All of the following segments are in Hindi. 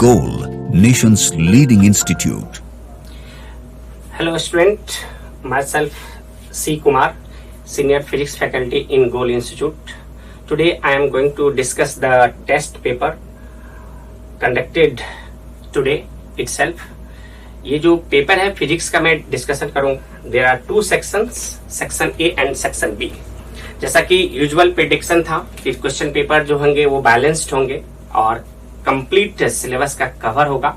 Goal, nation's leading institute. Hello student, myself C. Kumar, Senior Physics Faculty in Goal Institute. Today I am going to discuss the test paper conducted today itself. ये जो पेपर है फिजिक्स का मैं डिस्कशन करूँ. There are two sections, section A and section B. जैसा कि यूजुअल प्रेडिक्शन था कि क्वेश्चन पेपर जो होंगे वो बैलेंस्ड होंगे और कंप्लीट सिलेबस का कवर होगा,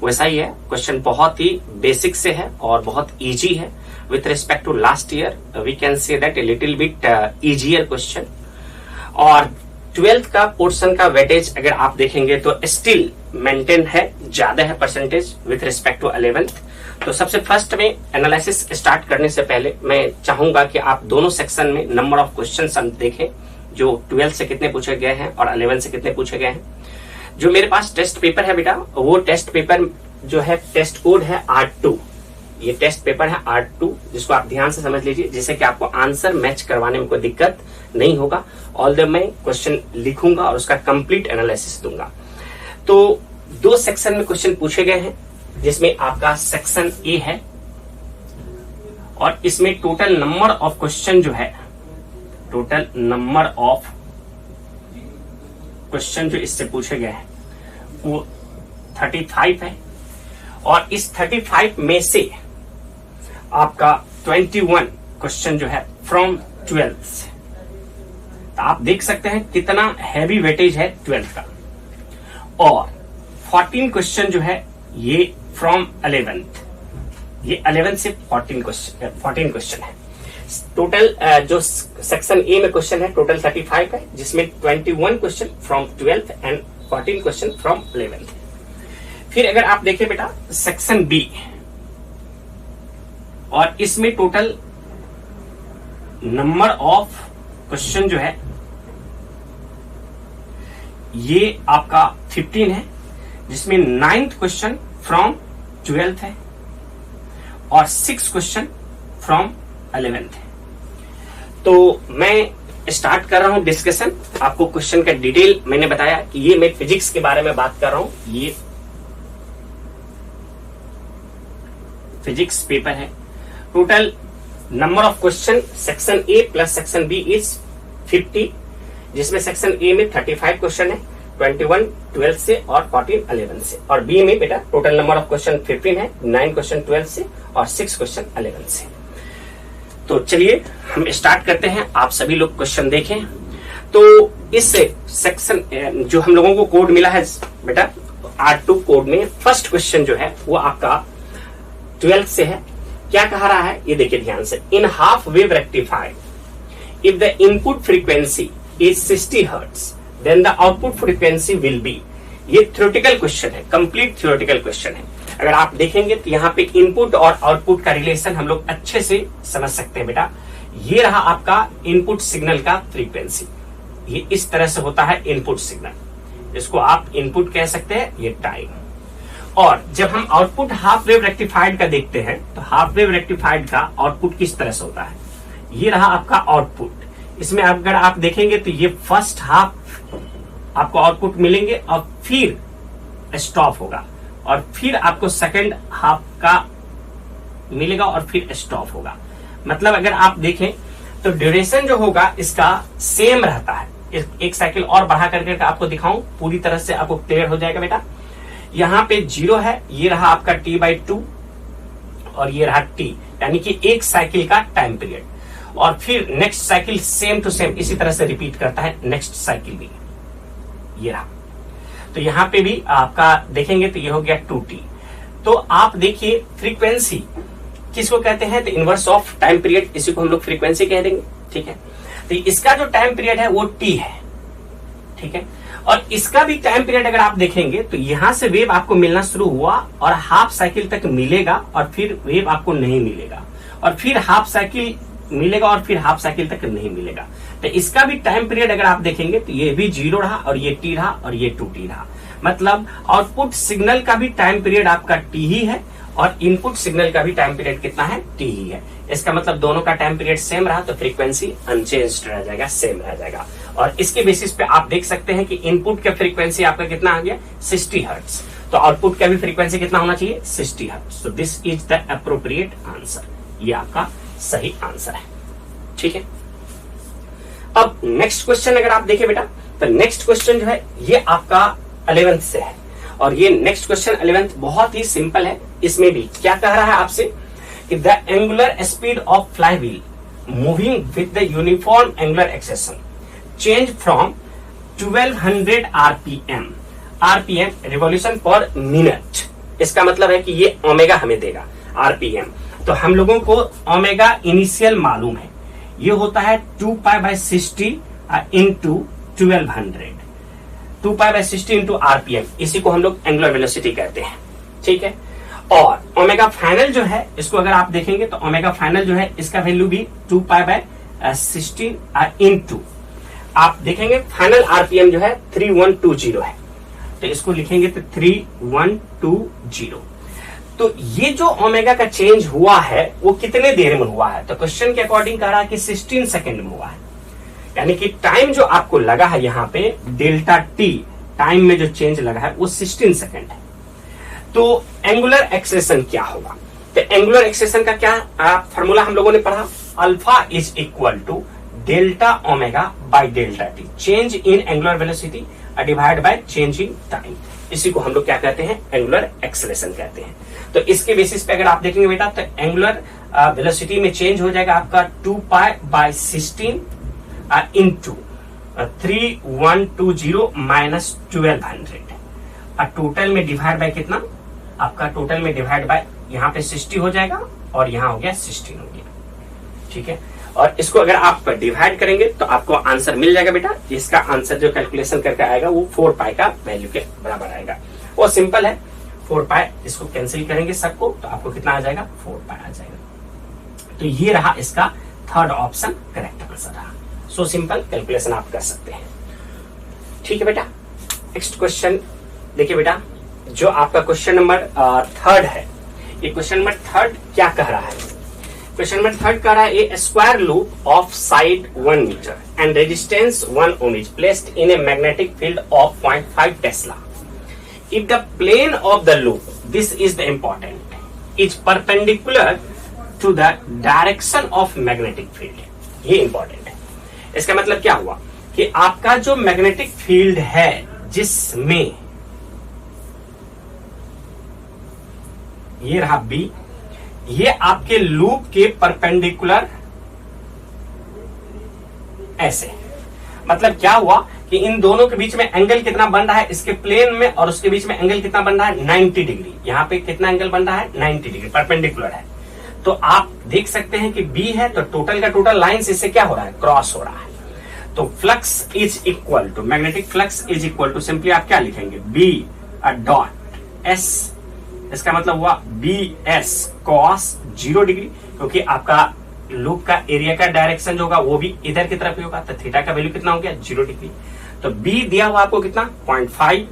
वैसा ही है. क्वेश्चन बहुत ही बेसिक से है और बहुत इजी है. With respect to last year we can say that a little bit easier question. और 12th का पोर्शन का वेटेज अगर आप देखेंगे तो स्टिल मेंटेन है, ज्यादा है percentage with respect to 11th. तो सबसे फर्स्ट में एनालिसिस स्टार्ट करने से पहले मैं चाहूंगा कि आप दोनों सेक्शन में नंबर ऑफ क्वेश्चंस हम देखें, जो 12 से कितने पूछे गए हैं और 11 से कितने पूछे गए हैं. जो मेरे पास टेस्ट पेपर है बेटा, वो टेस्ट पेपर जो है टेस्ट कोड है R2. ये टेस्ट पेपर है R2, जिसको आप ध्यान से समझ लीजिए, जिससे कि आपको आंसर मैच करवाने में कोई दिक्कत नहीं होगा. ऑल द मैं क्वेश्चन लिखूंगा और उसका कंप्लीट एनालिसिस दूंगा. तो दो सेक्शन में क्वेश्चन पूछे गए हैं, जिसमें आपका सेक्शन ए है और इसमें टोटल नंबर ऑफ क्वेश्चन जो है, टोटल नंबर ऑफ क्वेश्चन जो इससे पूछे गए हैं वो 35 है. और इस 35 में से आपका 21 क्वेश्चन जो है फ्रॉम 12th से. तो आप देख सकते हैं कितना हैवी वेटेज है 12th का. और 14 क्वेश्चन जो है ये फ्रॉम 11th. ये 11th से 14 क्वेश्चन है. टोटल जो सेक्शन ए में क्वेश्चन है टोटल 35 है, जिसमें 21 question from 12th and 14 question from 11th. फिर अगर आप देखें बेटा सेक्शन बी, और इसमें टोटल नंबर ऑफ क्वेश्चन जो है ये आपका 15 है, जिसमें 9th क्वेश्चन फ्रॉम 12th है और 6 क्वेश्चन फ्रॉम 11th है. तो मैं स्टार्ट कर रहा हूं डिस्कशन. आपको क्वेश्चन का डिटेल मैंने बताया कि ये मैं फिजिक्स के बारे में बात कर रहा हूं. ये फिजिक्स पेपर है. Total number of question section A plus section B is 50, जिसमें सेक्शन ए में 35 क्वेश्चन है, 21 12 से और 14 11 से. और बी में बेटा टोटल नंबर ऑफ क्वेश्चन 15 है, 9 क्वेश्चन 12 से और 6 क्वेश्चन 11 से. तो चलिए हम स्टार्ट करते हैं. आप सभी लोग क्वेश्चन देखें. तो इस सेक्शन जो हम लोगों को कोड मिला है बेटा R2 कोड में, फर्स्ट क्वेश्चन जो है वो आपका 12th से है. क्या कहा रहा है ये देखिए ध्यान से. In half wave rectified if the input frequency is 60 hertz then the output frequency will be. ये थ्योरेटिकल क्वेश्चन है, कंप्लीट थ्योरेटिकल क्वेश्चन है. अगर आप देखेंगे तो यहाँ पे इनपुट और आउटपुट का रिलेशन हम लोग अच्छे से समझ सकते हैं बेटा. ये रहा आपका इनपुट सिग्नल का फ्रीक्वेंसी. ये इस तरह से होता है इनपुट सिग्नल, इसको आप इनपुट कह सकते हैं, ये टाइम. और जब हम आउटपुट हाफ वेव रेक्टिफाइड का देखते हैं तो हाफ वेव रेक्टिफाइड का आउटपुट किस तरह से होता है. ये रहा आपका आउटपुट. इसमें अगर आप देखेंगे तो ये फर्स्ट हाफ आपको आउटपुट मिलेंगे और फिर स्टॉप होगा, और फिर आपको सेकंड हाफ का मिलेगा और फिर स्टॉप होगा. मतलब अगर आप देखें तो ड्यूरेशन जो होगा इसका सेम रहता है. एक साइकिल और बढ़ा करके आपको दिखाऊं, पूरी तरह से आपको क्लियर हो जाएगा बेटा. यहां पे 0 है, ये रहा आपका T/2 और ये रहा T, यानी कि एक साइकिल का टाइम पीरियड. और फिर next cycle same to same इसी तरह से रिपीट करता है नेक्स्ट साइकिल भी. ये रहा. तो यहां पे भी आपका देखेंगे तो ये हो गया 2T. तो आप देखिए फ्रीक्वेंसी किसको कहते हैं, तो इनवर्स ऑफ टाइम पीरियड, इसी को हम लोग फ्रीक्वेंसी कह देंगे. ठीक है. तो इसका जो टाइम पीरियड है वो T है. ठीक है. और इसका भी टाइम पीरियड अगर आप देखेंगे तो यहां से वेव आपको मिलना शुरू हुआ और हाफ साइकिल तक मिलेगा और फिर वेव आपको नहीं मिलेगा, और फिर हाफ साइकिल मिलेगा और फिर हाफ साइकिल तक नहीं मिलेगा. तो इसका भी टाइम पीरियड अगर आप देखेंगे तो ये भी 0 रहा और ये T रहा और ये 2T रहा. मतलब आउटपुट सिग्नल का भी टाइम पीरियड आपका T ही है और इनपुट सिग्नल का भी टाइम पीरियड कितना है, T ही है. इसका मतलब दोनों का टाइम पीरियड सेम रहा तो फ्रीक्वेंसी अनचेंज्ड रह जाएगा, सेम रह जाएगा. और इसके बेसिस पे आप देख सकते हैं कि इनपुट का फ्रीक्वेंसी आपका कितना आ गया 60 हर्ट्ज, तो आउटपुट का भी फ्रीक्वेंसी कितना होना चाहिए 60 hertz. So this is the appropriate answer, ये आपका सही आंसर है। ठीक है, अब नेक्स्ट क्वेश्चन अगर आप देखें बेटा, तो नेक्स्ट क्वेश्चन जो है ये आपका 11th से है, और ये नेक्स्ट क्वेश्चन 11th बहुत ही सिंपल है। इसमें भी क्या कह रहा है आपसे कि the angular speed of flywheel moving with the uniform angular acceleration change from 1200 RPM, RPM revolution पर मिनट। इसका मतलब है कि ये ओमेगा हमें देगा आरपीएम, तो हम लोगों को ओमेगा इनिशियल मालूम है, ये होता है 2π/60 इंटू 1200, 2π/60 इंटू आरपीएम, इसी को हम लोग एंगुलर वेलोसिटी कहते हैं। ठीक है, और ओमेगा फाइनल जो है इसको अगर आप देखेंगे तो ओमेगा फाइनल जो है इसका वैल्यू भी 2π/60 इंटू आप देखेंगे फाइनल आरपीएम जो है 3120 है, तो इसको लिखेंगे तो 3120। तो ये जो ओमेगा का चेंज हुआ है वो कितने देर में हुआ है, तो क्वेश्चन के अकॉर्डिंग कह रहा है कि 16 सेकेंड में हुआ है, यानी कि टाइम जो आपको लगा है यहाँ पे डेल्टा टी टाइम में जो चेंज लगा है वो 16 सेकेंड है। तो एंगुलर एक्सेलेरेशन क्या होगा, तो एंगुलर एक्सेलेरेशन का क्या फॉर्मूला हम लोगों ने पढ़ा, alpha is equal to delta omega by delta T, change in angular velocity divide by change in time, इसी को हम लोग क्या कहते हैं एंगुलर एक्सेलेरेशन कहते हैं। तो इसके बेसिस पे अगर आप देखेंगे बेटा तो एंगुलर वेलोसिटी में चेंज हो जाएगा आपका 2π/16 इंटू 3120 माइनस 1200, टोटल में डिवाइड बाय कितना, आपका टोटल में डिवाइड बाय यहाँ पे 60 हो जाएगा और यहाँ हो गया 16 हो गया। ठीक है, और इसको अगर आप डिवाइड करेंगे तो आपको आंसर मिल जाएगा बेटा, इसका आंसर जो कैलकुलेशन करके आएगा वो 4π का वैल्यू के बराबर आएगा। वो सिंपल है, 4π इसको कैंसिल करेंगे सबको तो आपको कितना आ जाएगा 4π आ जाएगा। तो ये रहा इसका थर्ड ऑप्शन करेक्ट आंसर रहा। सो सिंपल कैलकुलेशन आप कर सकते हैं। ठीक है बेटा, नेक्स्ट क्वेश्चन देखिए बेटा, जो आपका क्वेश्चन नंबर थर्ड है, ये क्वेश्चन नंबर थर्ड क्या कह रहा है, क्वेश्चन नंबर थर्ड कह रहा है a square loop of side 1 metre and resistance 1 ohm is placed in a magnetic field of 0.5 tesla if the plane of the loop, this is the important, is perpendicular to the direction of magnetic field, ये important है। इसका मतलब क्या हुआ कि आपका जो मैग्नेटिक फील्ड है जिसमें ये रहा B, ये आपके लूप के परपेंडिकुलर ऐसे, मतलब क्या हुआ कि इन दोनों के बीच में एंगल कितना बन रहा है, इसके प्लेन में और उसके बीच में एंगल कितना बन रहा है 90 डिग्री, यहाँ पे कितना एंगल बन रहा है 90 डिग्री परपेंडिकुलर है। तो आप देख सकते हैं कि B है तो टोटल का टोटल लाइन इससे क्या हो रहा है क्रॉस हो रहा है। तो flux is equal to, magnetic flux is equal to, simply आप क्या लिखेंगे B डॉट S, इसका मतलब हुआ BS cos 0 डिग्री, क्योंकि आपका लूप का एरिया का डायरेक्शन जो होगा वो भी इधर की तरफ ही होगा, तो थीटा का वैल्यू कितना हो गया 0 डिग्री। तो B दिया हुआ आपको कितना 0.5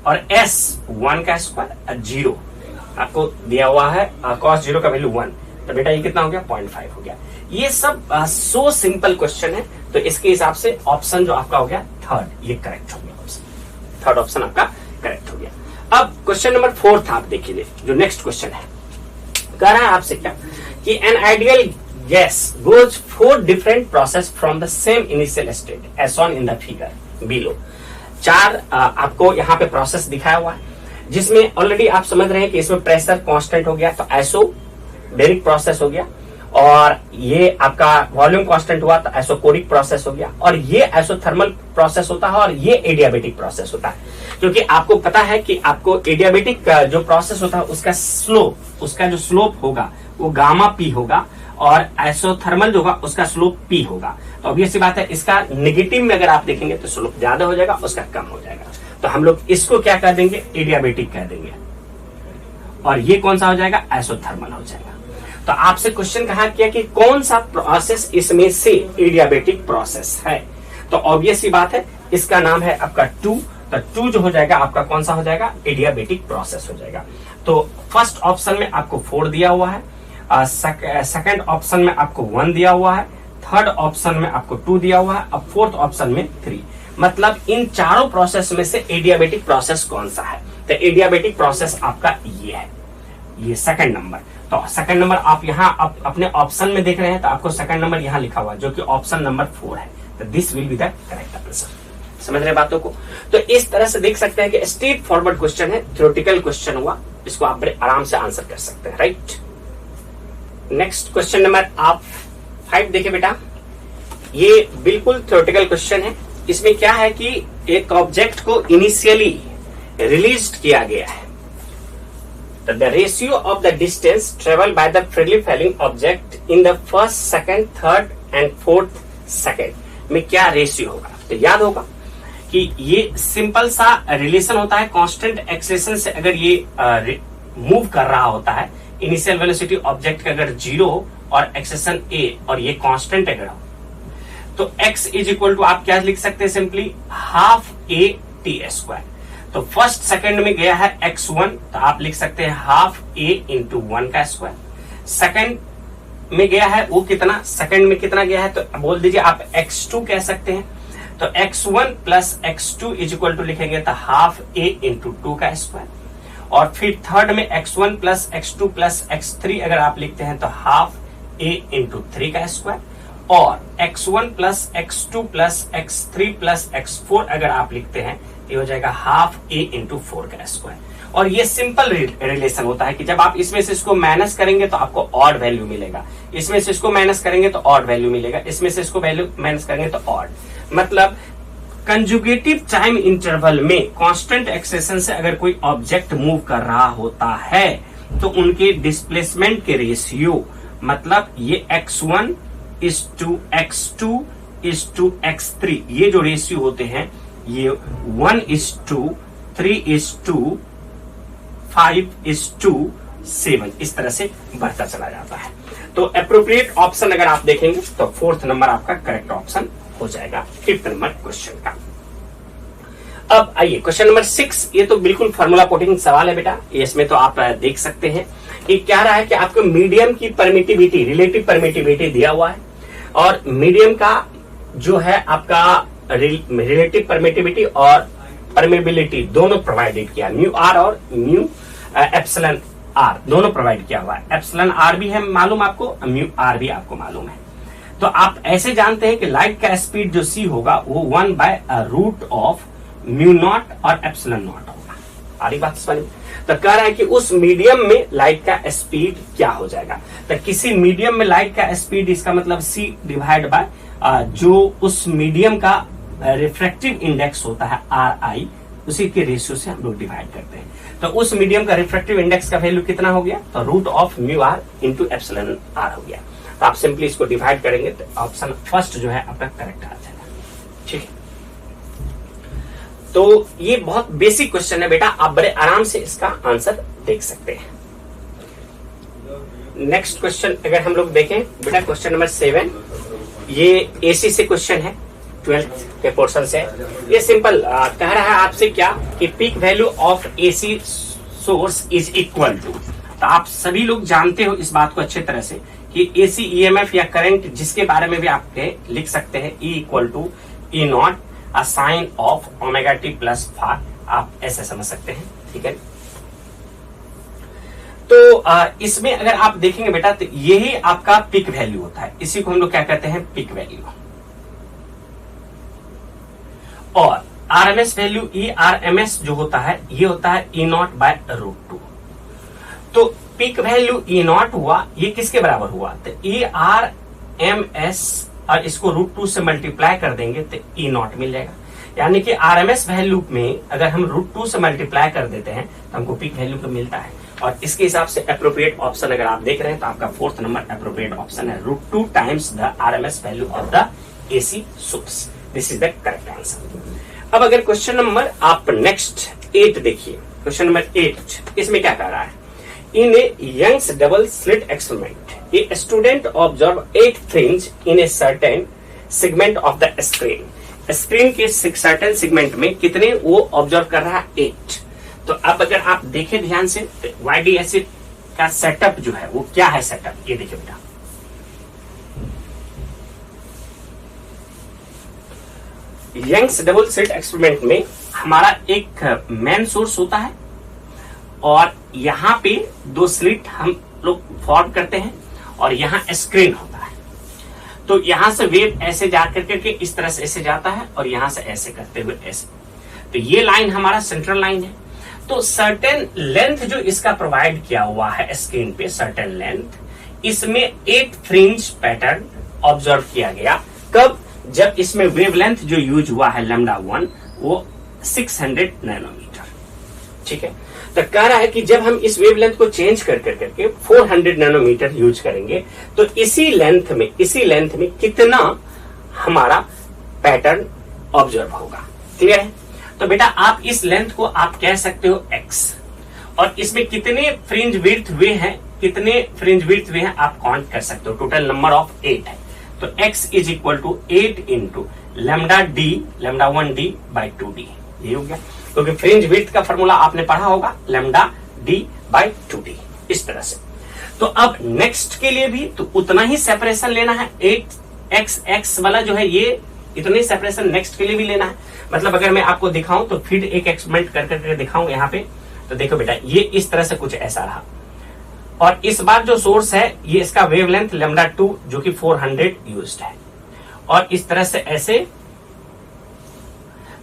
और S 1 का स्क्वायर 0 आपको दिया हुआ है, cos 0 का वैल्यू 1, तो बेटा ये कितना हो गया 0.5 हो गया। ये सब सो सिंपल क्वेश्चन है, तो इसके हिसाब से ऑप्शन जो आपका हो गया थर्ड, ये करेक्ट हो गया ऑप्शन, थर्ड ऑप्शन आपका करेक्ट हो गया। अब क्वेश्चन नंबर 4 आप देखिए, जो नेक्स्ट क्वेश्चन है कह रहा है आपसे क्या कि an ideal gas goes 4 different process from the same initial state as shown in the figure below. 4 आपको यहाँ पे प्रोसेस दिखाया हुआ है, जिसमें ऑलरेडी आप समझ रहे हैं कि इसमें प्रेशर कांस्टेंट हो गया तो आइसोबैरिक प्रोसेस हो गया, और ये आपका वॉल्यूम कांस्टेंट हुआ तो आइसोकोरिक प्रोसेस हो गया, और ये आइसोथर्मल प्रोसेस होता है और ये एडियाबेटिक प्रोसेस होता है। क्योंकि आपको पता है कि आपको एडियाबेटिक जो प्रोसेस होता है उसका स्लोप, उसका जो स्लोप होगा वो गामा पी होगा, और आइसोथर्मल जो होगा उसका स्लोप पी होगा। तो ऑब्वियस सी बात है, इसका नेगेटिव में अगर आप देखेंगे तो स्लोप ज्यादा हो जाएगा, उसका कम हो जाएगा। तो हम लोग इसको क्या कह देंगे एडियाबेटिक कह देंगे, और ये कौन सा हो जाएगा आइसोथर्मल हो जाएगा। तो आपसे क्वेश्चन कहा किया कि कौन सा प्रोसेस इसमें से एडियाबेटिक प्रोसेस है, तो ऑब्वियस सी बात है इसका नाम है आपका 2, तो 2 जो हो जाएगा आपका कौन सा हो जाएगा एडियाबेटिक प्रोसेस हो जाएगा। तो फर्स्ट ऑप्शन में आपको 4 दिया हुआ है, सेकंड ऑप्शन में आपको 1 दिया हुआ है, थर्ड ऑप्शन में आपको 2 दिया हुआ है, अब फोर्थ ऑप्शन में 3। मतलब इन चारों प्रोसेस में से एडियाबेटिक प्रोसेस कौन सा है? तो एडियाबेटिक प्रोसेस आपका ये है, ये सेकंड नंबर। तो सेकंड नंबर आप यहाँ अपने ऑप्शन में देख रहे हैं, तो आपको सेकंड नंबर यहाँ लिखा हुआ है जो कि ऑप्शन नंबर 4 है। तो this will be the correct answer. समझ रहे बातों को? तो इस तरह से देख सकते हैं कि स्ट्रेट फॉरवर्ड क्वेश्चन है, थ्योरेटिकल क्वेश्चन हुआ, इसको आप बड़े आराम से आंसर कर सकते हैं, राइट। नेक्स्ट क्वेश्चन नंबर आप 5 देखिए बेटा, ये बिल्कुल थ्योरेटिकल क्वेश्चन है। इसमें क्या है कि एक ऑब्जेक्ट को इनिशियली रिलीज किया गया है, तो the ratio of the distance travel by the freely falling object in the first, second, third and fourth second में क्या रेशियो होगा? तो याद होगा कि ये सिंपल सा रिलेशन होता है, कांस्टेंट एक्सेलेरेशन से अगर ये मूव कर रहा होता है, इनिशियल वेलोसिटी ऑब्जेक्ट का अगर 0 और एक्सेलेरेशन a और ये कांस्टेंट अगर हो, तो x इज इक्वल टू आप क्या लिख सकते हैं? Simply half a t square. तो फर्स्ट सेकंड में गया है x1, तो आप लिख सकते हैं हाफ a इंटू 1 का स्क्वायर। सेकंड में गया है वो कितना, सेकंड में कितना गया है, तो बोल दीजिए आप x2 कह सकते हैं। तो x1 plus x2 is equal to लिखेंगे तो हाफ a इंटू 2 का स्क्वायर। और फिर थर्ड में x1 plus x2 plus x3 अगर आप लिखते हैं तो हाफ a इंटू 3 का स्क्वायर। और x1 plus x2 plus x3 plus x4 अगर आप लिखते हैं तो ये हो जाएगा हाफ a इंटू 4 का स्क्वायर। और ये सिंपल रिलेशन होता है कि जब आप इसमें से इसको माइनस करेंगे तो आपको ऑड वैल्यू मिलेगा, इसमें से इसको माइनस करेंगे तो ऑड वैल्यू मिलेगा, इसमें से इसको वैल्यू माइनस करेंगे तो ऑड। मतलब कंजुगेटिव टाइम इंटरवल में कांस्टेंट एक्सेलेरेशन से अगर कोई ऑब्जेक्ट मूव कर रहा होता है तो उनके डिस्प्लेसमेंट के रेशियो, मतलब ये x1 is to x2 is to x3, ये जो रेशियो होते हैं ये 1 is to 3 is to 5 is to 7, इस तरह से बढ़ता चला जाता है। तो अप्रोप्रिएट ऑप्शन अगर आप देखेंगे तो फोर्थ नंबर आपका करेक्ट ऑप्शन हो जाएगा फिफ्थ नंबर क्वेश्चन का। अब आइए क्वेश्चन नंबर 6, ये तो बिल्कुल फार्मूला कोटिंग सवाल है बेटा, इसमें तो आप देख सकते हैं ये क्या रहा है कि आपको मीडियम की परमिटिविटी, रिलेटिव परमिटिविटी दिया हुआ है, और मीडियम का जो है आपका रिलेटिव परमिटिविटी और परमेबिलिटी दोनों प्रोवाइडेड किया, म्यू आर और म्यू एप्सिलॉन आर दोनों प्रोवाइड किया हुआ है। एप्सिलॉन आर भी है मालूम आपको, म्यू आर भी आपको मालूम है। तो आप ऐसे जानते हैं कि लाइट का स्पीड जो c होगा वो 1/√ऑफ म्यू नॉट और एप्सिलॉन नॉट होगा। आ रही बात समझ? तो कह रहा है कि उस मीडियम में लाइट का स्पीड क्या हो जाएगा। तो किसी मीडियम में लाइट का स्पीड, इसका मतलब c डिवाइड बाय जो उस मीडियम का रिफ्रैक्टिव इंडेक्स होता है RI, उसी के रेशियो से हम लोग डिवाइड करते हैं। तो उस मीडियम का रिफ्रैक्टिव इंडेक्स का वैल्यू कितना हो गया? तो root of mu R into epsilon R हो गया। तो आप सिंपली इसको डिवाइड करेंगे तो ऑप्शन फर्स्ट जो है आपका करेक्ट आ जाएगा। ठीक है, तो ये बहुत बेसिक क्वेश्चन है बेटा, आप बड़े आराम से इसका आंसर देख सकते हैं। नेक्स्ट क्वेश्चन अगर हम लोग देखें बेटा, क्वेश्चन नंबर 7, ये एसी से क्वेश्चन है, 12th के पोर्शन से। ये सिंपल कह रहा है आपसे क्या कि peak value of AC source is equal to, तो आप सभी लोग जानते हो इस बात को अच्छे तरह से कि एसी ईएमएफ या करंट जिसके बारे में भी आप लिख सकते हैं E equal to E naught uh sine of omega T plus phi, आप ऐसे समझ सकते हैं। ठीक है, तो इसमें अगर आप देखेंगे बेटा तो यही आपका पिक वैल्यू होता है, इसी को हम लोग क्या कहते हैं? Peak value. और आरएमएस वैल्यू ERMS जो होता है ये होता है E0/√2। तो पिक वैल्यू E0 हुआ, ये किसके बराबर हुआ? तो ERMS, और इसको √2 से मल्टीप्लाई कर देंगे तो E0 मिल जाएगा। यानी कि आरएमएस वैल्यू में अगर हम √2 से मल्टीप्लाई कर देते हैं तो हमको पिक वैल्यू को मिलता है। और इसके हिसाब से अप्रोप्रिएट ऑप्शन अगर आप देख रहे हैं तो आपका फोर्थ नंबर अप्रोप्रिएट ऑप्शन है, √2 times the RMS value of the AC source. This is the correct answer. अब अगर क्वेश्चन नंबर आप नेक्स्ट 8 देखिए, क्वेश्चन नंबर 8, इसमें क्या कह रहा है? In a Young's double slit experiment a student observe 8 fringe in a certain segment of the screen. Screen के सर्टेन सेगमेंट में कितने वो ऑब्जर्व कर रहा है? 8। तो अब अगर आप देखें ध्यान से तो YDSC का सेटअप जो है वो क्या है सेटअप, ये देखिए बेटा। यंग्स डबल स्लिट एक्सपेरिमेंट में हमारा एक मेन सोर्स होता है और यहाँ पे दो स्लिट हम लोग फॉर्म करते हैं और यहाँ स्क्रीन होता है। तो यहां से वेव ऐसे जा करके इस तरह से ऐसे जाता है और यहां से ऐसे करते हुए ऐसे। तो ये लाइन हमारा सेंट्रल लाइन है। तो सर्टेन लेंथ जो इसका प्रोवाइड किया हुआ है स्क्रीन पे, सर्टेन लेंथ, इसमें 8 फ्रिंज पैटर्न ऑब्जर्व किया गया। कब? जब इसमें वेवलेंथ जो यूज हुआ है λ1 वो 600 नैनोमीटर। ठीक है, तो कह रहा है कि जब हम इस वेवलेंथ को चेंज करके 400 नैनोमीटर यूज करेंगे तो इसी लेंथ में कितना हमारा पैटर्न ऑब्जर्व होगा। क्लियर है? तो बेटा आप इस लेंथ को आप कह सकते हो x और इसमें कितने फ्रिंज विड्थ हुए हैं आप काउंट कर सकते हो। टोटल नंबर ऑफ 8 है। तो x is equal to 8 into λ1d by 2d। ये हो गया, क्योंकि फ्रिंज विड्थ का फॉर्मूला आपने पढ़ा होगा λd बाई 2d, इस तरह से। तो अब नेक्स्ट के लिए भी तो उतना ही सेपरेशन लेना है। 8x वाला जो है ये इतना ही सेपरेशन नेक्स्ट के लिए भी लेना है। मतलब अगर मैं आपको दिखाऊं तो फिर एक एक्सपेरिमेंट करके दिखाऊं यहाँ पे, तो देखो बेटा ये इस तरह से कुछ ऐसा रहा और इस बार जो सोर्स है ये इसका वेवलेंथ λ2 जो कि 400 यूज्ड है और इस तरह से ऐसे।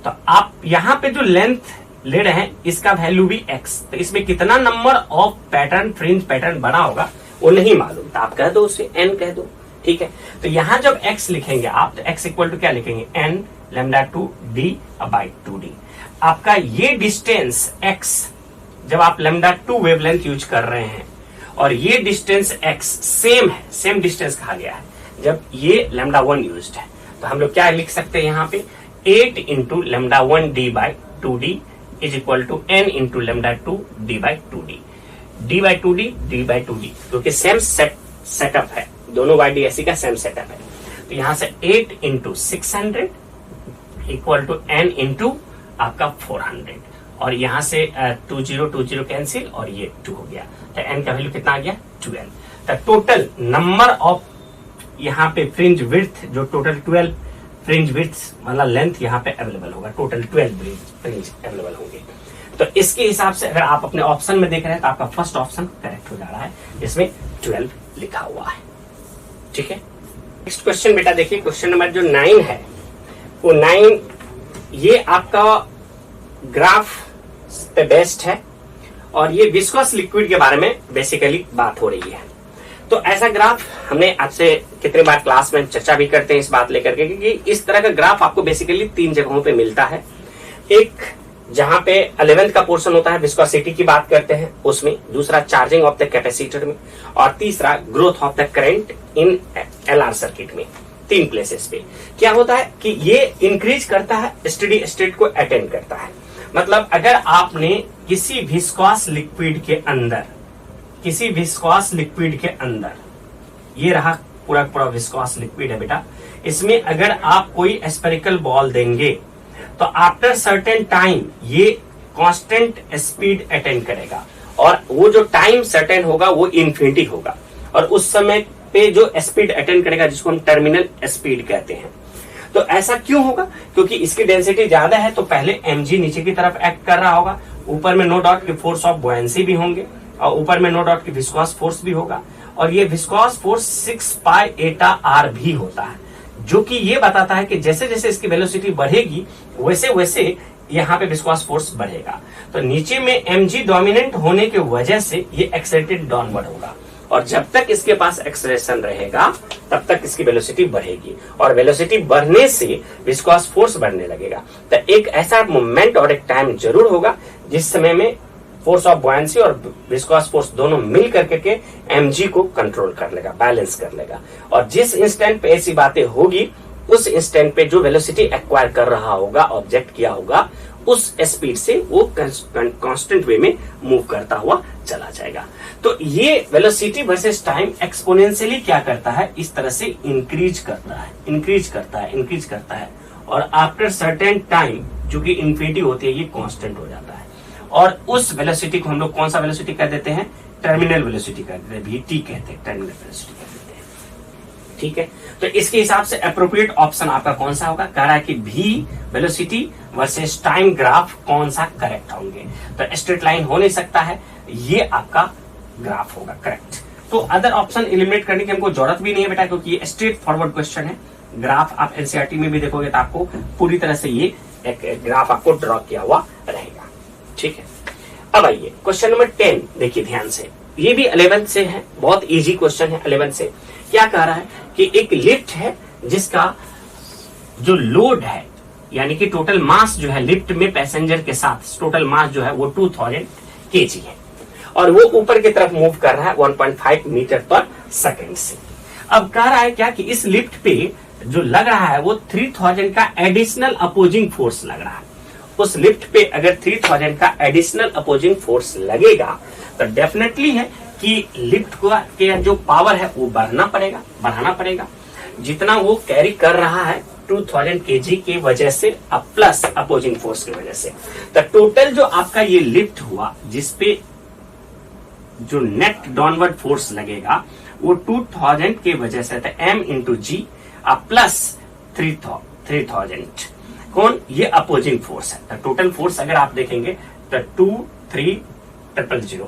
तो आप यहां पे जो लेंथ ले रहे हैं इसका वैल्यू भी x, तो इसमें कितना number of pattern fringe pattern बना होगा वो नहीं मालूम, तो आप कह दो उसे n कह दो। ठीक है, तो यहां जब x लिखेंगे आप तो x इक्वल टू क्या लिखेंगे n λ2d बाई 2d। आपका ये डिस्टेंस x जब आप λ2 वेवलेंथ यूज कर रहे हैं और ये डिस्टेंस x सेम है, सेम डिस्टेंस कहा गया है जब ये λ1 यूज्ड है, तो हम लोग क्या लिख सकते हैं यहाँ पे 8 into λ1d by 2d is equal to n into λ2d by 2d, d by 2d, क्योंकि सेम सेटअप है, दोनों YDSC का सेम सेटअप है। तो यहां से 8 into 600 equal to n into आपका 400 और यहां से 20 कैंसिल और ये 2 हो गया, तो n का वैल्यू कितना आ गया 12। तो टोटल नंबर ऑफ यहाँ पे फ्रिंज विड्थ जो टोटल 12 फ्रिंज विड्थ मतलब लेंथ यहाँ पे अवेलेबल होगा, टोटल 12 फ्रिंज अवेलेबल होंगे। तो इसके हिसाब से अगर आप अपने ऑप्शन में देख रहे हैं तो आपका फर्स्ट ऑप्शन करेक्ट हो जा रहा है, जिसमें 12 लिखा हुआ है। ठीक है, नेक्स्ट क्वेश्चन बेटा देखिए, क्वेश्चन नंबर जो 9 है वो 9 ये आपका ग्राफ पे बेस्ड है और ये विस्कोस लिक्विड के बारे में बेसिकली बात हो रही है। तो ऐसा ग्राफ हमने आपसे कितने बार क्लास में चर्चा भी करते हैं इस बात लेकर के कि इस तरह का ग्राफ आपको बेसिकली 3 जगहों पे मिलता है। एक जहां पे 11th का पोर्शन होता है विस्कोसिटी की बात करते हैं उसमें, दूसरा चार्जिंग ऑफ द कैपेसिटर में और तीसरा growth of the current in LR circuit में। 3 प्लेसेस पे क्या होता है कि ये इंक्रीज करता है, स्टेडी स्टेट को अटेंड करता है। मतलब अगर आपने किसी विस्कोस लिक्विड के अंदर ये रहा पूरा विस्कोस लिक्विड है बेटा, इसमें अगर आप कोई स्फेरिकल बॉल देंगे तो आफ्टर सर्टेन टाइम ये कांस्टेंट स्पीड अटेंड करेगा और वो जो टाइम सर्टेन होगा वो इन्फिनिटी होगा और उस समय पे जो स्पीड अटेंड करेगा जिसको हम टर्मिनल स्पीड कहते हैं। तो ऐसा क्यों होगा? क्योंकि इसकी डेंसिटी ज्यादा है तो पहले mg नीचे की तरफ एक्ट कर रहा होगा, ऊपर में नो डाउट की फोर्स ऑफ बुयांसी भी होंगे और ऊपर में नो डाउट की विस्कोस फोर्स भी होगा और ये विस्कोस फोर्स 6 पाई एटा r भी होता है, जो कि ये बताता है कि जैसे जैसे इसकी वेलोसिटी बढ़ेगी वैसे वैसे यहाँ पे विस्कोस फोर्स बढ़ेगा। तो नीचे में mg डोमिनेंट होने की वजह से ये एक्सेलरेटेड डाउनवर्ड होगा और जब तक इसके पास एक्सेलरेशन रहेगा तब तक इसकी वेलोसिटी बढ़ेगी और वेलोसिटी बढ़ने से विस्कोस फोर्स बढ़ने लगेगा। तो एक ऐसा मोमेंट और एक टाइम जरूर होगा जिस समय में फोर्स ऑफ बुयांसी और विस्कोस फोर्स दोनों मिल करके mg को कंट्रोल कर लेगा, बैलेंस कर लेगा और जिस इंस्टेंट पे ऐसी बातें होगी उस इंस्टेंट पे जो वेलोसिटी एक्वायर कर रहा होगा, ऑब्जेक्ट किया होगा, उस स्पीड से वो कांस्टेंट वे में मूव करता हुआ चला जाएगा। तो ये वेलोसिटी वर्सेस टाइम एक्सपोनेंशियली क्या करता है, इस तरह से इंक्रीज करता है और आफ्टर सर्टेन टाइम जो कि इंफिनिटी होती है ये कांस्टेंट हो जाता है और उस वेलोसिटी को हम लोग कौन सा वेलोसिटी कह देते हैं, टर्मिनल वेलोसिटी कह देते हैं, VT कहते हैं, टर्मिनल वेलोसिटी कह देते हैं। ठीक है, तो इसके हिसाब से अप्रोप्रिएट ऑप्शन आपका कौन सा होगा? कह रहा है कि भी वेलोसिटी वर्सेस टाइम ग्राफ कौन सा करेक्ट होंगे। तो स्ट्रेट लाइन हो नहीं सकता है, ये आपका ग्राफ होगा करेक्ट। तो अदर ऑप्शन एलिमिनेट करने की हमको जरूरत भी नहीं है बेटा, क्योंकि ये स्ट्रेट फॉरवर्ड क्वेश्चन है। ग्राफ आप एनसीईआरटी में भी देखोगे तो आपको पूरी तरह से ये एक ग्राफ आपको ड्रॉ किया हुआ रहेगा, ठीक है। अब आइए क्वेश्चन नंबर 10 देखिए ध्यान से, ये भी 11th से है, बहुत इजी क्वेश्चन है 11th से। क्या कह रहा है कि एक लिफ्ट है जिसका जो लोड है यानी कि टोटल मास जो है लिफ्ट में पैसेंजर के साथ टोटल मास जो है वो 2000 kg है और वो ऊपर की तरफ मूव कर रहा है 1.5 मीटर पर सेकेंड से। अब कह रहा है क्या कि इस लिफ्ट पे जो लग रहा है वो 3000 का एडिशनल अपोजिंग फोर्स लग रहा है। उस लिफ्ट पे अगर 3000 का एडिशनल अपोजिंग फोर्स लगेगा तो डेफिनेटली है कि लिफ्ट को के जो पावर है वो बढ़ाना पड़ेगा। जितना वो कैरी कर रहा है 2000 kg की वजह से प्लस अपोजिंग फोर्स की वजह से, तो टोटल जो आपका ये लिफ्ट हुआ जिसपे जो नेट डाउनवर्ड फोर्स लगेगा वो 2000 के वजह से m इंटू जी प्लस 3000 कौन? ये अपोजिंग फोर्स है। तो टोटल फोर्स अगर आप देखेंगे तो 23000